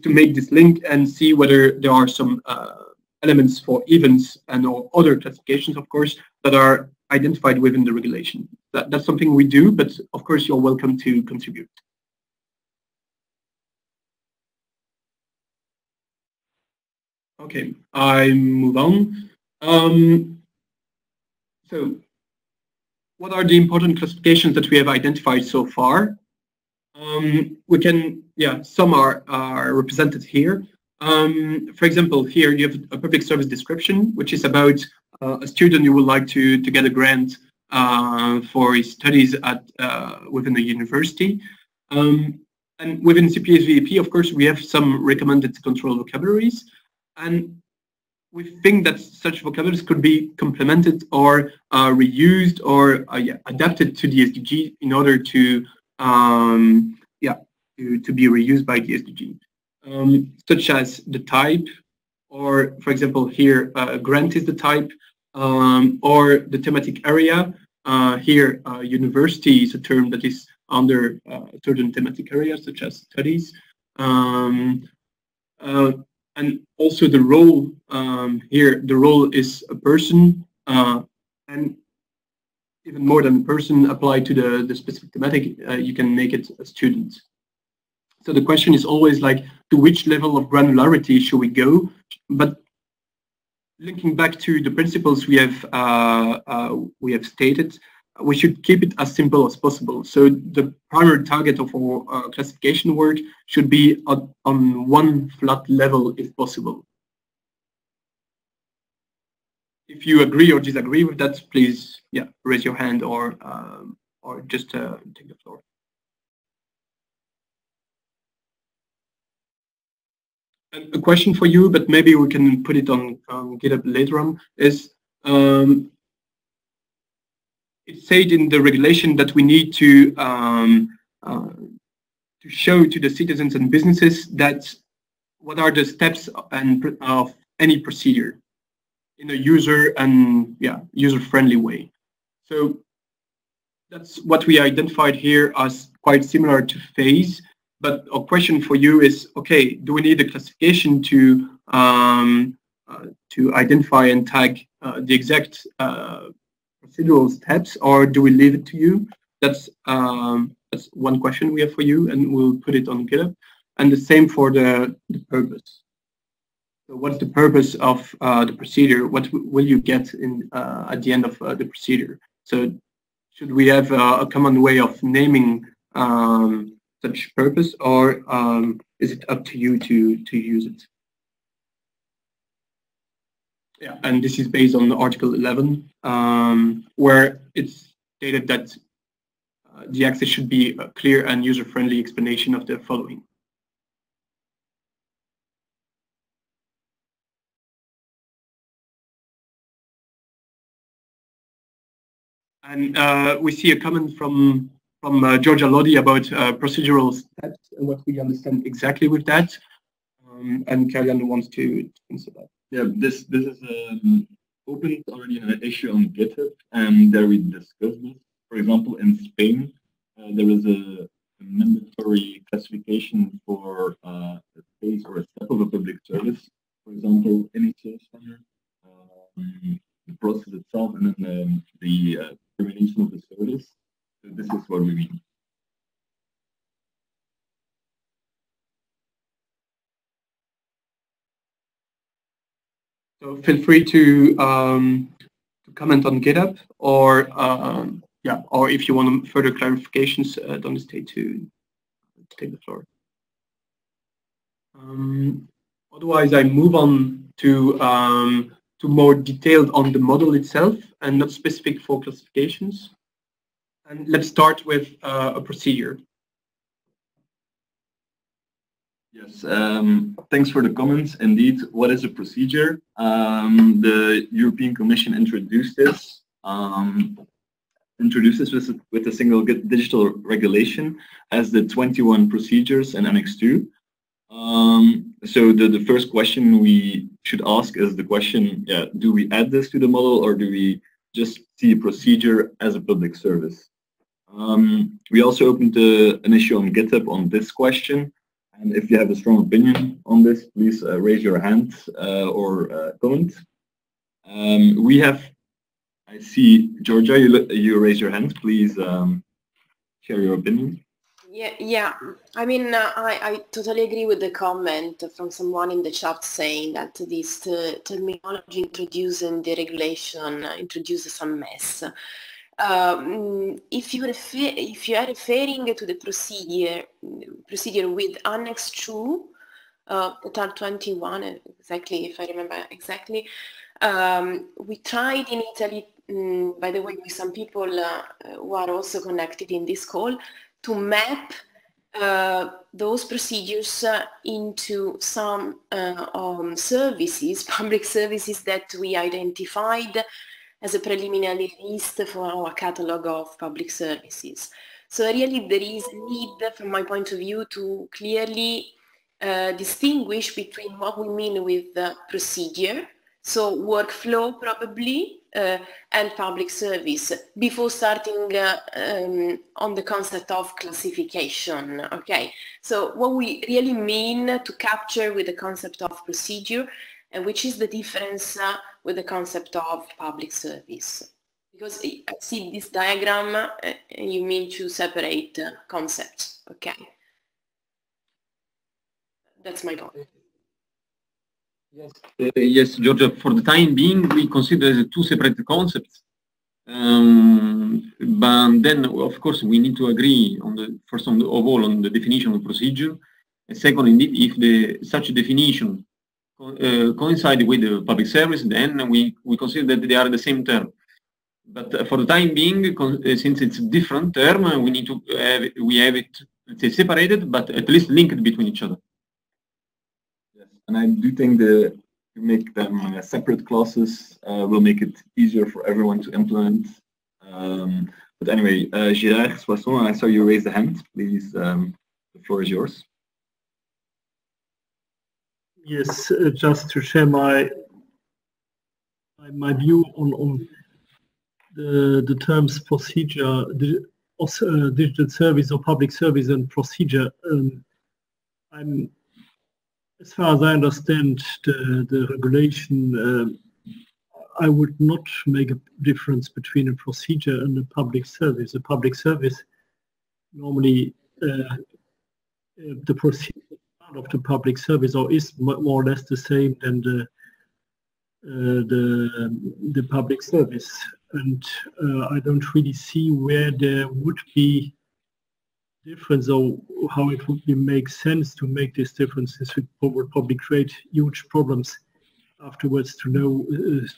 make this link and see whether there are some elements for events and or other classifications, of course, that are identified within the regulation. That's something we do, but of course you're welcome to contribute. Okay, I move on. So what are the important classifications that we have identified so far? We can, yeah, some are represented here. For example, here you have a public service description, which is about a student who would like to get a grant for his studies at within a university. And within CPS-VAP, of course, we have some recommended control vocabularies. And we think that such vocabularies could be complemented or reused or adapted to the SDG in order to to be reused by the SDG, such as the type, or for example here grant is the type, or the thematic area. Here university is a term that is under certain thematic areas such as studies. And also the role, here the role is a person, and even more than a person applied to the specific thematic, you can make it a student. So the question is always like, to which level of granularity should we go? But linking back to the principles we have stated, we should keep it as simple as possible. So the primary target of our classification work should be on one flat level if possible. If you agree or disagree with that, please, yeah, raise your hand or just take the floor. And a question for you, but maybe we can put it on GitHub later on, is it's said in the regulation that we need to show to the citizens and businesses that what are the steps and of any procedure in a user-friendly way. So that's what we identified here as quite similar to phase. But a question for you is, okay, do we need a classification to identify and tag the exact procedural steps, or do we leave it to you? That's one question we have for you, and we'll put it on GitHub. And the same for the purpose. So what's the purpose of the procedure? What will you get in at the end of the procedure? So should we have a common way of naming such purpose, or is it up to you to use it? Yeah, and this is based on Article 11, where it's stated that the access should be a clear and user-friendly explanation of the following. And we see a comment from Georgia Lodi about procedural steps and what we understand exactly with that. And Karl-Jan wants to answer that. Yeah, this is open already in an issue on GitHub, and there we discuss this. For example, in Spain, there is a mandatory classification for a phase or a step of a public service. For example, initiation, the process itself, and then the termination of the service. So this is what we mean. So feel free to comment on GitHub, or yeah, or if you want further clarifications, don't hesitate to take the floor. Otherwise, I move on to more detailed on the model itself and not specific for classifications. And let's start with a procedure. Yes, thanks for the comments. Indeed, what is a procedure? The European Commission introduced this with a single digital regulation as the 21 procedures in Annex 2. So the first question we should ask is the question, do we add this to the model or do we just see a procedure as a public service? We also opened an issue on GitHub on this question. And if you have a strong opinion on this, please raise your hand or comment. We have, I see, Georgia, you raise your hand. Please share your opinion. Yeah. I mean, I totally agree with the comment from someone in the chat saying that this terminology introduced in the regulation introduces some mess. If you are referring to the procedure with Annex 2, Title 21, exactly, if I remember exactly, we tried in Italy, by the way, with some people who are also connected in this call, to map those procedures into some services, public services that we identified as a preliminary list for our catalogue of public services. So really there is a need, from my point of view, to clearly distinguish between what we mean with procedure, so workflow probably, and public service, before starting on the concept of classification, okay? So what we really mean to capture with the concept of procedure, and which is the difference with the concept of public service. Because I see this diagram, you mean to separate concepts, okay? That's my point. Yes, Georgia, for the time being, we consider the two separate concepts. But then, of course, we need to agree on the first of all on the definition of procedure. And second, indeed, if such a definition coincide with the public service, then we consider that they are the same term. But for the time being, since it's a different term, we need to have it, let's say, separated, but at least linked between each other. Yes, and I do think that to make them separate classes will make it easier for everyone to implement. But anyway, Gérard Soisson, I saw you raise the hand. Please, the floor is yours. Yes, just to share my view on the terms procedure, digital service or public service and procedure. As far as I understand the regulation, I would not make a difference between a procedure and a public service. A public service, normally the procedure of the public service or is more or less the same than the public service, and I don't really see where there would be difference or how it would make sense to make this difference. This would probably create huge problems afterwards to know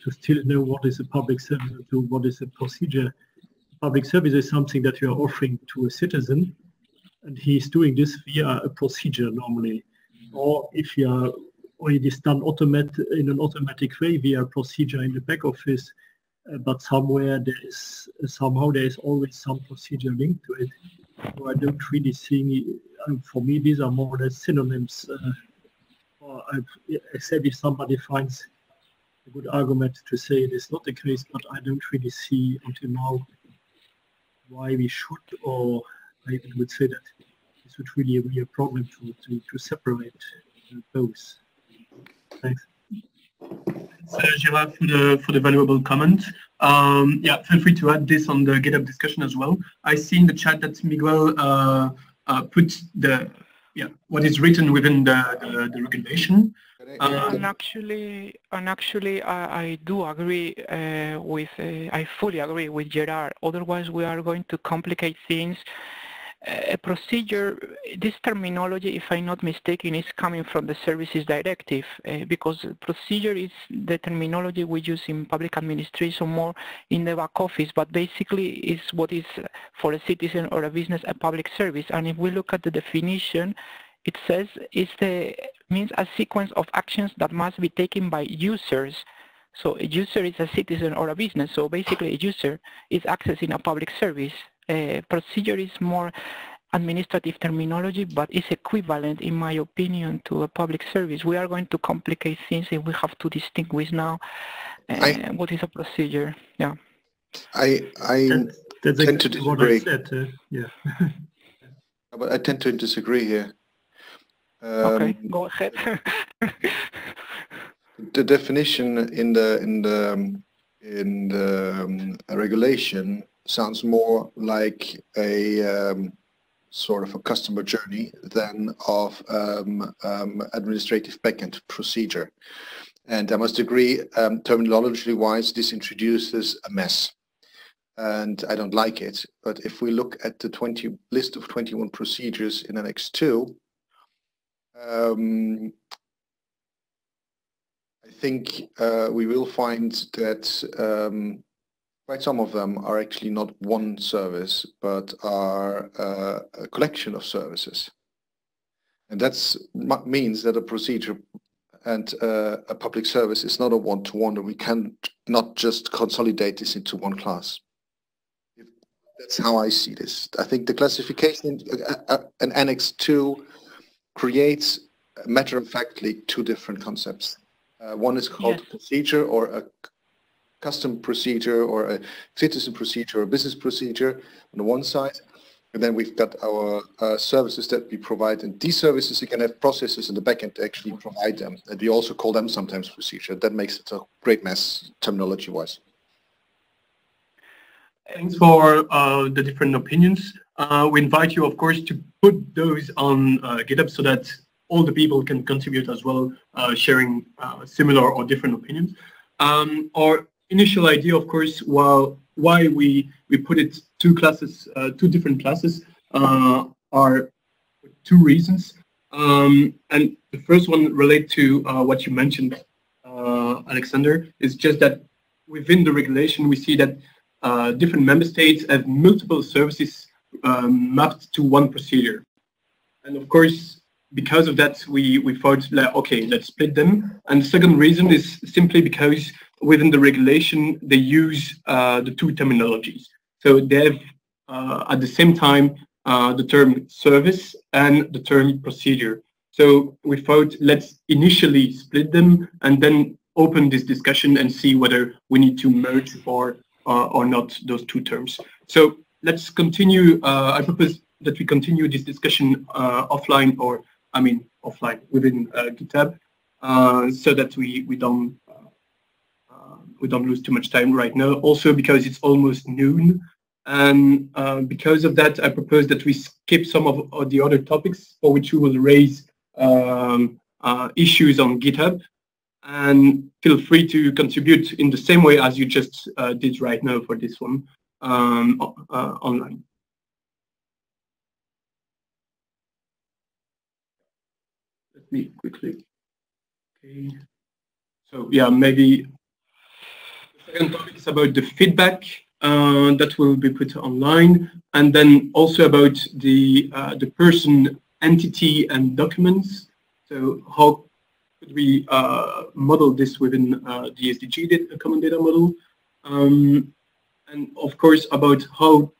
to still know what is a public service and to what is a procedure. Public service is something that you are offering to a citizen, and he's doing this via a procedure normally, or if you are, or it is done in an automatic way via a procedure in the back office, but somewhere somehow there is always some procedure linked to it. So I don't really see, for me, these are more or less synonyms. Except if somebody finds a good argument to say it is not the case, but I don't really see until now why we should, or I would say that this would really be a problem to separate those. Thanks. Thanks, Gérard, for the valuable comment. Yeah, feel free to add this on the GitHub discussion as well. I see in the chat that Miguel put what is written within the regulation. And actually, I do agree I fully agree with Gérard. Otherwise, we are going to complicate things. a procedure, this terminology, if I'm not mistaken, is coming from the Services Directive, because procedure is the terminology we use in public administration more in the back office, but basically is what is for a citizen or a business a public service. And if we look at the definition, it says means a sequence of actions that must be taken by users. So a user is a citizen or a business, so basically a user is accessing a public service. Procedure is more administrative terminology, but it's equivalent, in my opinion, to a public service. We are going to complicate things if we have to distinguish now what is a procedure. Yeah. I that's tend to exactly what I said. Yeah. But I tend to disagree here. Okay, go ahead. The definition in the regulation sounds more like a sort of a customer journey than of administrative backend procedure. And I must agree, terminology-wise, this introduces a mess. And I don't like it. But if we look at the list of 21 procedures in Annex 2, I think we will find that quite some of them are actually not one service, but are a collection of services. And that means that a procedure and a public service is not a one-to-one, and we can not just consolidate this into one class. That's how I see this. I think the classification in Annex 2 creates, matter-of-factly, two different concepts. One is called procedure, or a custom procedure, or a citizen procedure, or a business procedure on the one side. And then we've got our services that we provide. And these services, you can have processes in the backend to actually provide them. And we also call them sometimes procedure. That makes it a great mess, terminology-wise. Thanks for the different opinions. We invite you, of course, to put those on GitHub so that all the people can contribute as well, sharing similar or different opinions. Our initial idea, of course, why we put it two different classes are two reasons. And the first one relates to what you mentioned, Alexander, is just that within the regulation we see that different member states have multiple services mapped to one procedure. And of course, because of that, we thought, like, okay, let's split them. And the second reason is simply because within the regulation, they use the two terminologies. So they have, at the same time, the term service and the term procedure. So we thought, let's initially split them and then open this discussion and see whether we need to merge or not those two terms. So let's continue. I propose that we continue this discussion offline, or I mean offline within GitHub, so that we don't lose too much time right now. Also because it's almost noon, and because of that, I propose that we skip some of the other topics for which we will raise issues on GitHub. And feel free to contribute in the same way as you just did right now for this one online. Let me quickly. Okay. So yeah, maybe the second topic is about the feedback that will be put online, and then also about the person, entity, and documents. So how could we model this within the SDG common data model, and of course about how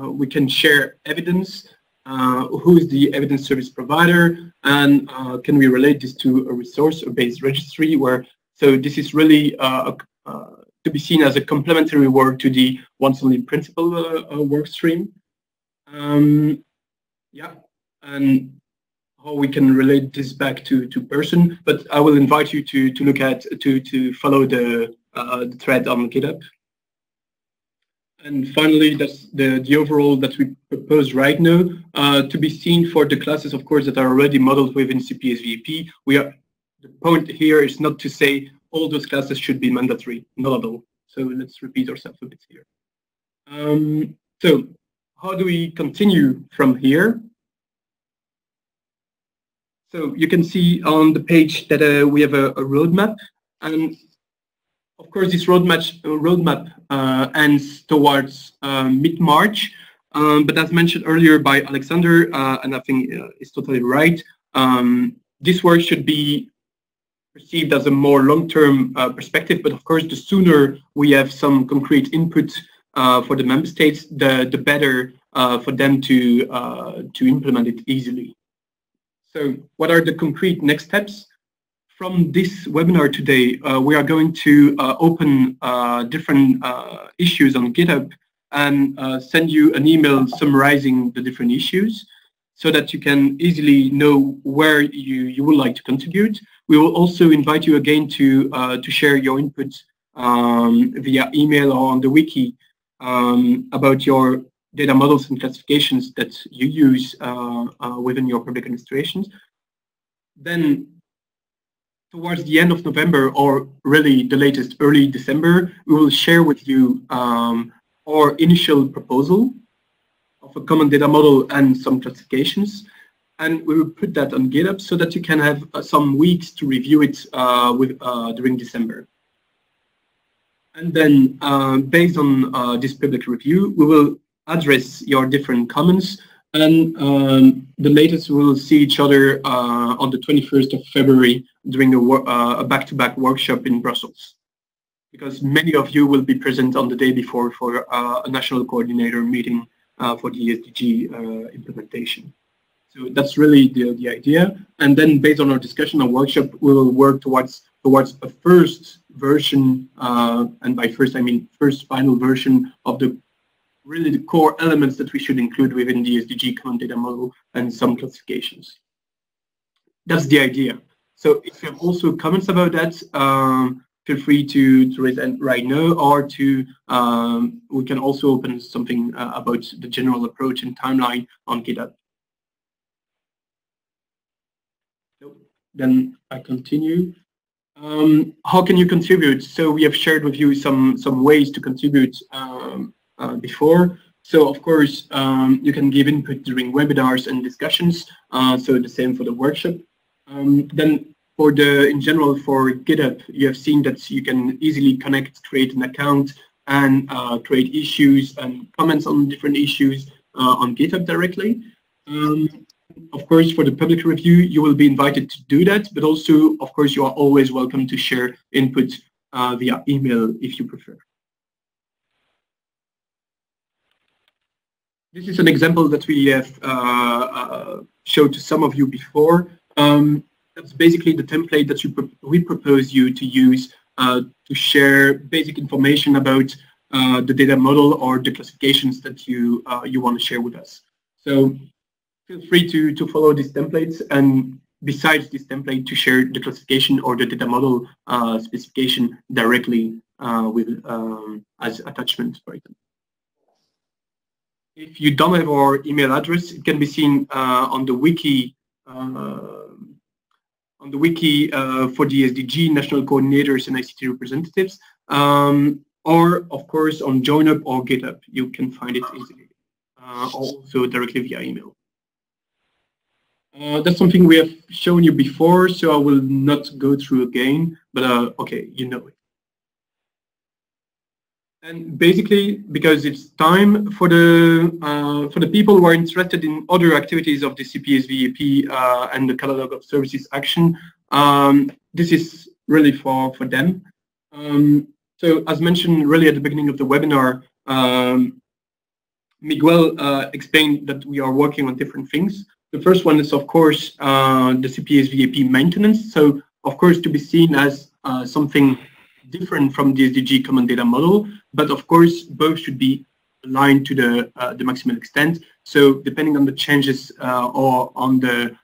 we can share evidence, who is the evidence service provider, and can we relate this to a resource-based registry, where, so this is really to be seen as a complementary work to the once-only principle work stream. Yeah, and how we can relate this back to person, but I will invite you to look at to follow the thread on GitHub. And finally, that's the overall that we propose right now to be seen for the classes, of course, that are already modeled within CPSVP. The point here is not to say all those classes should be mandatory, not at all. So let's repeat ourselves a bit here. So how do we continue from here? So you can see on the page that we have a roadmap, and of course this roadmap ends towards mid-March. But as mentioned earlier by Alexander, and I think it's totally right, this work should be perceived as a more long-term perspective. But of course, the sooner we have some concrete input for the member states, the better for them to implement it easily. So what are the concrete next steps? From this webinar today, we are going to open different issues on GitHub and send you an email summarizing the different issues so that you can easily know where you would like to contribute. We will also invite you again to share your input via email or on the wiki about your data models and classifications that you use within your public administrations. Then towards the end of November, or really the latest early December, we will share with you our initial proposal of a common data model and some classifications. And we will put that on GitHub so that you can have some weeks to review it during December. And then based on this public review, we will address your different comments. And the latest, we will see each other on the 21st of February during a back-to-back workshop in Brussels, because many of you will be present on the day before for a national coordinator meeting for the SDG implementation. So that's really the idea. And then based on our discussion and workshop, we will work towards a first version, and by first I mean first final version of the core elements that we should include within the SDG common data model and some classifications. That's the idea. So if you have also comments about that, feel free to raise them right now, or to we can also open something about the general approach and timeline on GitHub. So then I continue. How can you contribute? So we have shared with you some ways to contribute before. So of course you can give input during webinars and discussions. So the same for the workshop. Then in general for GitHub, you have seen that you can easily create an account and create issues and comments on different issues on GitHub directly. Of course, for the public review, you will be invited to do that, but also, of course, you are always welcome to share input via email if you prefer. This is an example that we have showed to some of you before. That's basically the template that we propose you to use to share basic information about the data model or the classifications that you want to share with us. So feel free to follow these templates, and besides this template, to share the classification or the data model specification directly with as attachment, for example. If you don't have our email address, it can be seen on the wiki for the SDG national coordinators and ICT representatives, or of course on JoinUp or GitHub. You can find it easily, also directly via email. That's something we have shown you before, so I will not go through again, but okay, you know it. And basically, because it's time for the people who are interested in other activities of the CPSVAP and the Catalogue of Services action, this is really for them. So as mentioned really at the beginning of the webinar, Miguel explained that we are working on different things. The first one is, of course, the CPSVAP maintenance. So, of course, to be seen as something different from the SDG common data model, but of course both should be aligned to the maximum extent. So depending on the changes or on the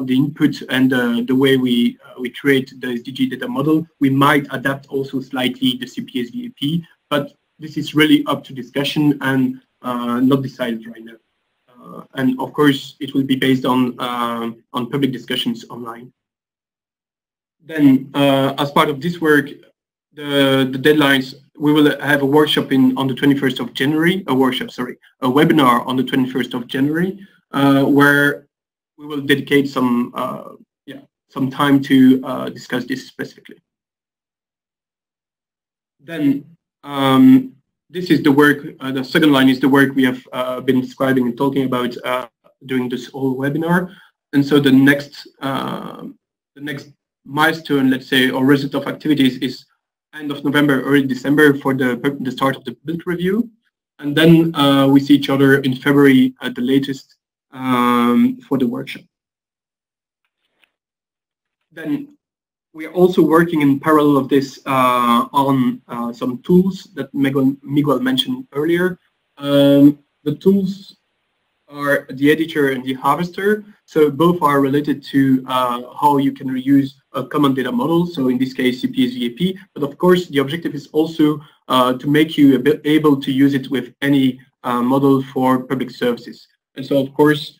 input and the way we create the SDG data model, we might adapt also slightly the CPSVAP, but this is really up to discussion and not decided right now. And of course it will be based on public discussions online. Then, as part of this work, the deadlines we will have a workshop on the 21st of January, a webinar on the 21st of January, where we will dedicate some time to discuss this specifically. Then this is the work, the second line is the work we have been describing and talking about during this whole webinar. And so the next milestone, let's say, or result of activities is end of November, early December for the start of the build review. And then we see each other in February at the latest for the workshop. Then we are also working in parallel of this on some tools that Miguel mentioned earlier. The tools are the editor and the harvester. So both are related to how you can reuse a common data model. So in this case, CPS-VAP. But of course, the objective is also to make you able to use it with any model for public services. And so, of course,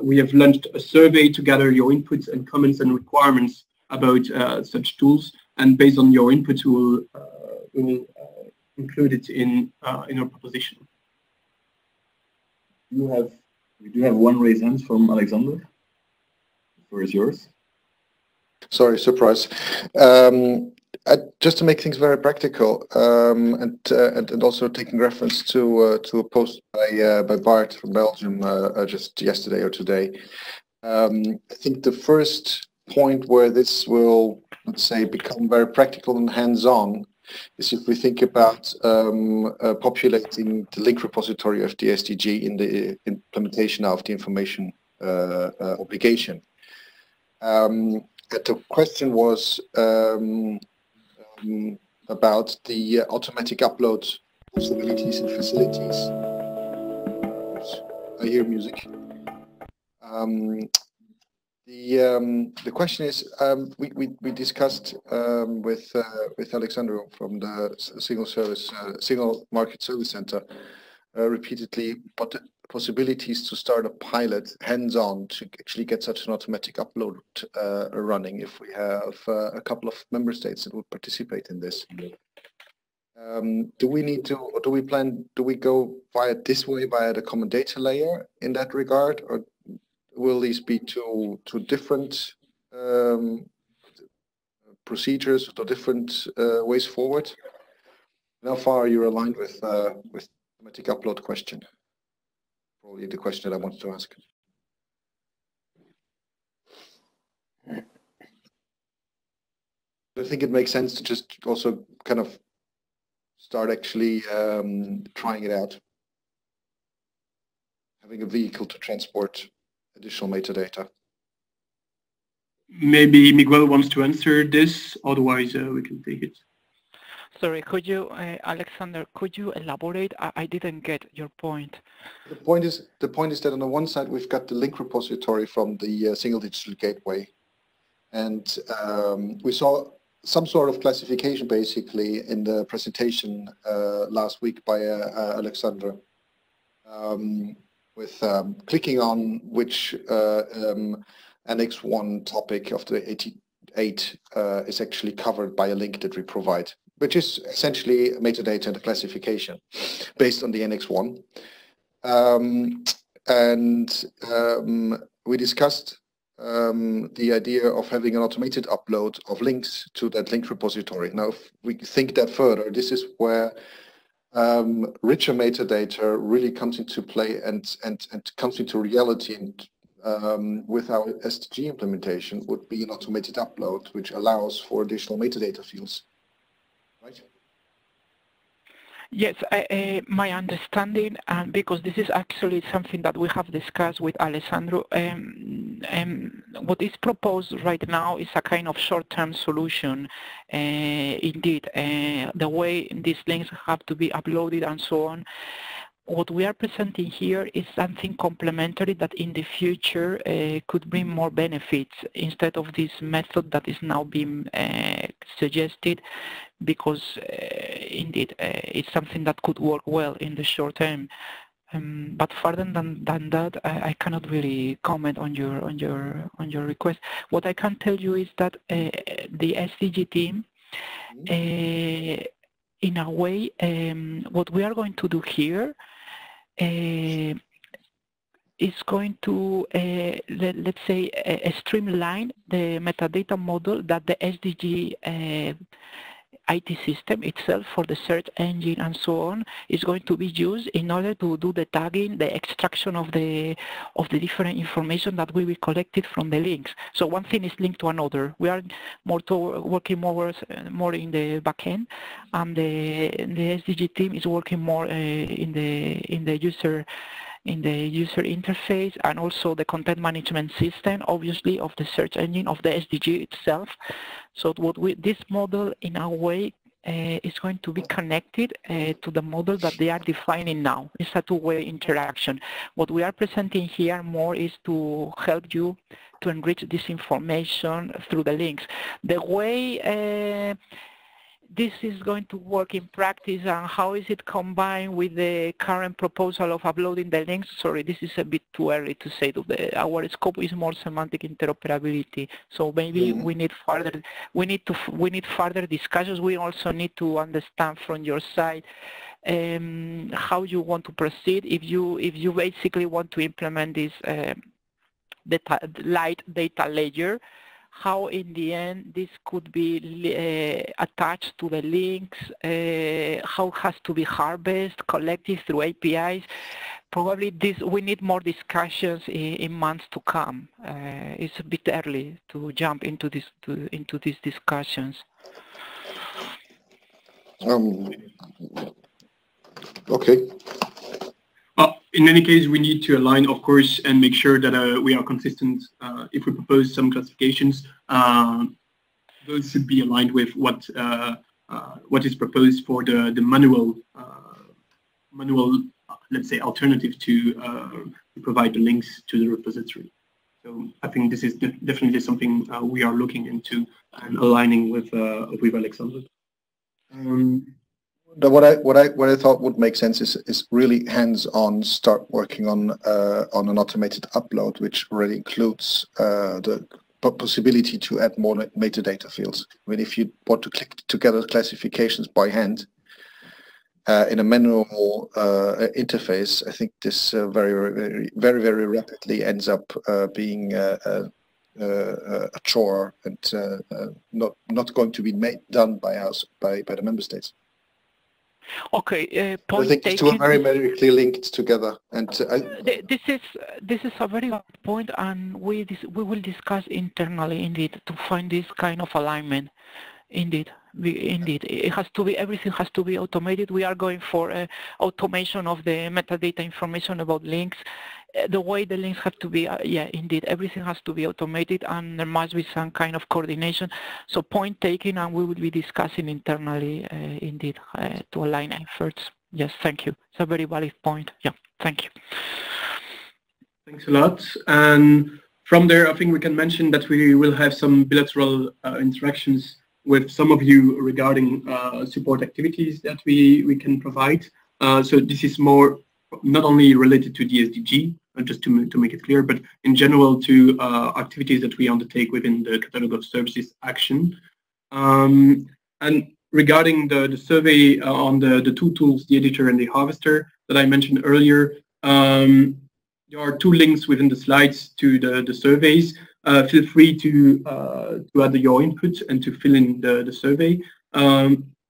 we have launched a survey to gather your inputs and comments and requirements about such tools. And based on your inputs, we will include it in our proposition. We do have one raised hand from Alexander. The floor is yours. Sorry, surprise. Just to make things very practical, and also taking reference to a post by Bart from Belgium just yesterday or today. I think the first point where this will, let's say, become very practical and hands-on is if we think about populating the link repository of the SDG in the implementation of the information obligation. The question was about the automatic upload possibilities and facilities. Oops, I hear music. The question is, we discussed with Alexandro from the Single Market Service Center repeatedly, but the possibilities to start a pilot hands-on to actually get such an automatic upload running if we have a couple of member states that would participate in this. Do we need to, or do we go via this way, via the common data layer in that regard, or will these be two different procedures or different ways forward? And how far are you aligned with automatic upload question? Probably the question that I wanted to ask. I think it makes sense to just also kind of start actually trying it out, having a vehicle to transport additional metadata. Maybe Miguel wants to answer this, otherwise we can take it. Sorry, could you, Alexander, could you elaborate? I didn't get your point. The point is that on the one side we've got the link repository from the single digital gateway, and we saw some sort of classification basically in the presentation last week by Alexander, with clicking on which Annex 1 topic of the 88 is actually covered by a link that we provide, which is essentially metadata and a classification based on the Annex 1. We discussed the idea of having an automated upload of links to that link repository. Now, if we think that further, this is where richer metadata really comes into play and comes into reality, and with our SDG implementation would be an automated upload, which allows for additional metadata fields. Right? Yes, my understanding, because this is actually something that we have discussed with Alessandro, what is proposed right now is a kind of short-term solution. Indeed, the way these links have to be uploaded and so on. What we are presenting here is something complementary that in the future could bring more benefits instead of this method that is now being suggested, because indeed it's something that could work well in the short term. But further than that, I cannot really comment on your request. What I can tell you is that the SDG team in a way, what we are going to do here is going to, let's say, streamline the metadata model that the SDG IT system itself for the search engine and so on is going to be used in order to do the tagging, the extraction of the different information that will be collected from the links. So one thing is linked to another. We are working more in the back end, and the SDG team is working more in the user interface, and also the content management system, obviously, of the search engine of the SDG itself. So this model, in a way, is going to be connected to the model that they are defining now. It's a two-way interaction. What we are presenting here more is to help you to enrich this information through the links. The way this is going to work in practice, and how is it combined with the current proposal of uploading the links? Sorry, this is a bit too early to say. Our scope is more semantic interoperability, so maybe we need further discussions. We also need to understand from your side how you want to proceed. If you basically want to implement this light data layer, how in the end this could be attached to the links, how it has to be harvested, collected through APIs. Probably we need more discussions in months to come. It's a bit early to jump into these discussions. Okay. In any case, we need to align, of course, and make sure that we are consistent. If we propose some classifications, those should be aligned with what is proposed for the manual, let's say, alternative to provide the links to the repository. So I think this is definitely something we are looking into and aligning with Alexander. What I thought would make sense is really hands-on, start working on an automated upload, which already includes the possibility to add more metadata fields. I mean, if you want to click together classifications by hand in a manual interface, I think this very rapidly ends up being a chore and not going to be done by the member states. Okay, point I think taken. two are very clearly linked together, and this is a very good point, and we will discuss internally indeed to find this kind of alignment. Indeed, it has to be, everything has to be automated. We are going for automation of the metadata information about links. The way the links have to be, yeah, indeed, everything has to be automated, and there must be some kind of coordination. So point taken, and we will be discussing internally, indeed, to align efforts. Yes, thank you. It's a very valid point. Yeah, thank you. Thanks a lot. And from there, I think we can mention that we will have some bilateral interactions with some of you regarding support activities that we can provide. So this is more not only related to the SDG, just to make it clear, but in general to activities that we undertake within the Catalogue of Services action. And regarding the survey on the two tools, the editor and the harvester that I mentioned earlier, there are two links within the slides to the surveys. Feel free to add your input and to fill in the survey,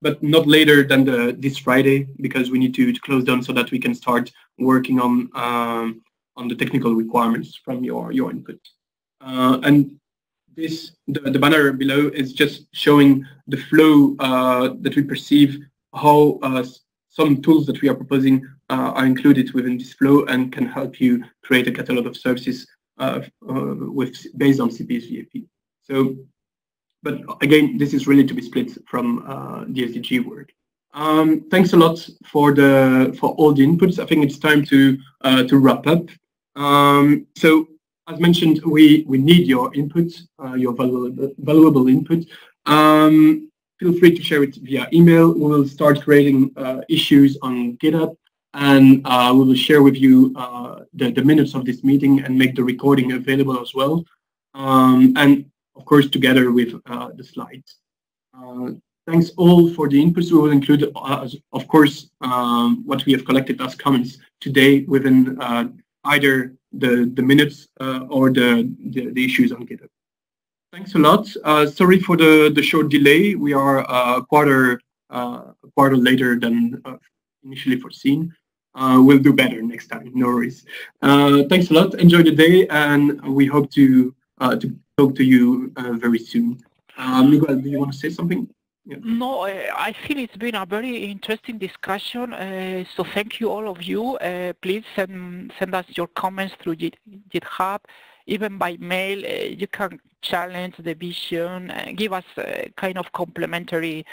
but not later than this Friday, because we need to close down so that we can start working on the technical requirements from your input. And the banner below is just showing the flow that we perceive, how some tools that we are proposing are included within this flow and can help you create a catalog of services based on CPS-VAP. So, but again, this is really to be split from the SDG work. Thanks a lot for all the inputs. I think it's time to wrap up. So, as mentioned, we need your input, your valuable input. Feel free to share it via email. We will start creating issues on GitHub, and we will share with you the minutes of this meeting and make the recording available as well. And of course, together with the slides. Thanks all for the inputs. We will include, of course, what we have collected as comments today within either the minutes or the issues on GitHub. Thanks a lot. Sorry for the short delay. We are a quarter later than initially foreseen. We'll do better next time. No worries. Thanks a lot. Enjoy the day, and we hope to talk to you very soon. Miguel, do you want to say something? Yeah. No, I feel it's been a very interesting discussion. So thank you all of you. Please send us your comments through GitHub, even by mail. You can challenge the vision, give us kind of complementary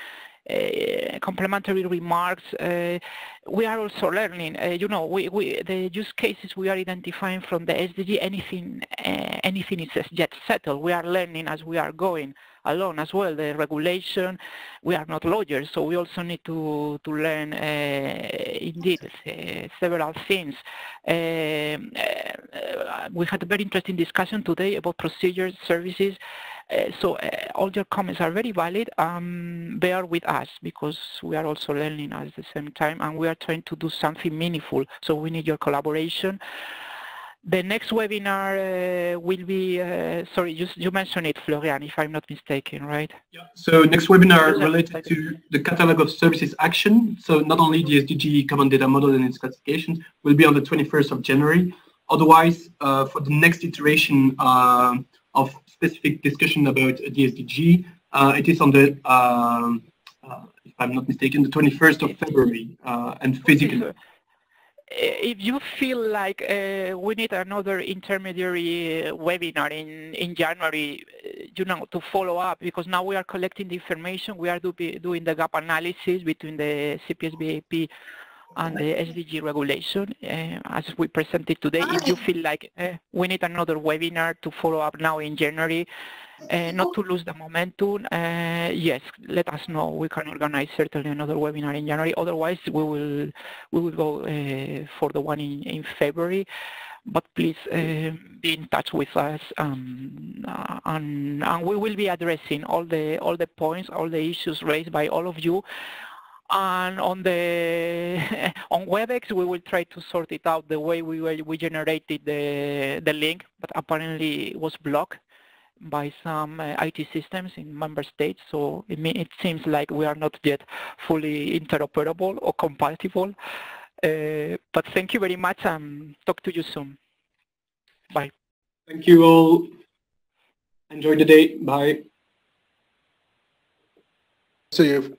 remarks. We are also learning. You know, the use cases we are identifying from the SDG, anything is yet settled. We are learning as we are going along as well. The regulation, we are not lawyers, so we also need to learn indeed several things. We had a very interesting discussion today about procedures, services. So all your comments are very valid. Bear with us because we are also learning at the same time, and we are trying to do something meaningful. So we need your collaboration. The next webinar will be, sorry, you mentioned it, Florian, if I'm not mistaken, right? Yeah, so next webinar related to the Catalogue of Services action. So not only the SDG Common Data Model and its classifications will be on the 21st of January. Otherwise, for the next iteration of specific discussion about the SDG, it is on the, if I'm not mistaken, the 21st of February, and physically. If you feel like we need another intermediary webinar in January, you know, to follow up, because now we are collecting the information, we are doing the gap analysis between the CPS-BAP and the SDG regulation, as we presented today. If you feel like we need another webinar to follow up now in January, not to lose the momentum, yes, let us know. We can organize certainly another webinar in January. Otherwise, we will go for the one in February. But please be in touch with us, and we will be addressing all the points, all the issues raised by all of you. And on WebEx, we will try to sort it out the way we generated the link, but apparently it was blocked by some IT systems in member states. So it seems like we are not yet fully interoperable or compatible. But thank you very much, and talk to you soon. Bye. Thank you all. Enjoy the day. Bye. See you.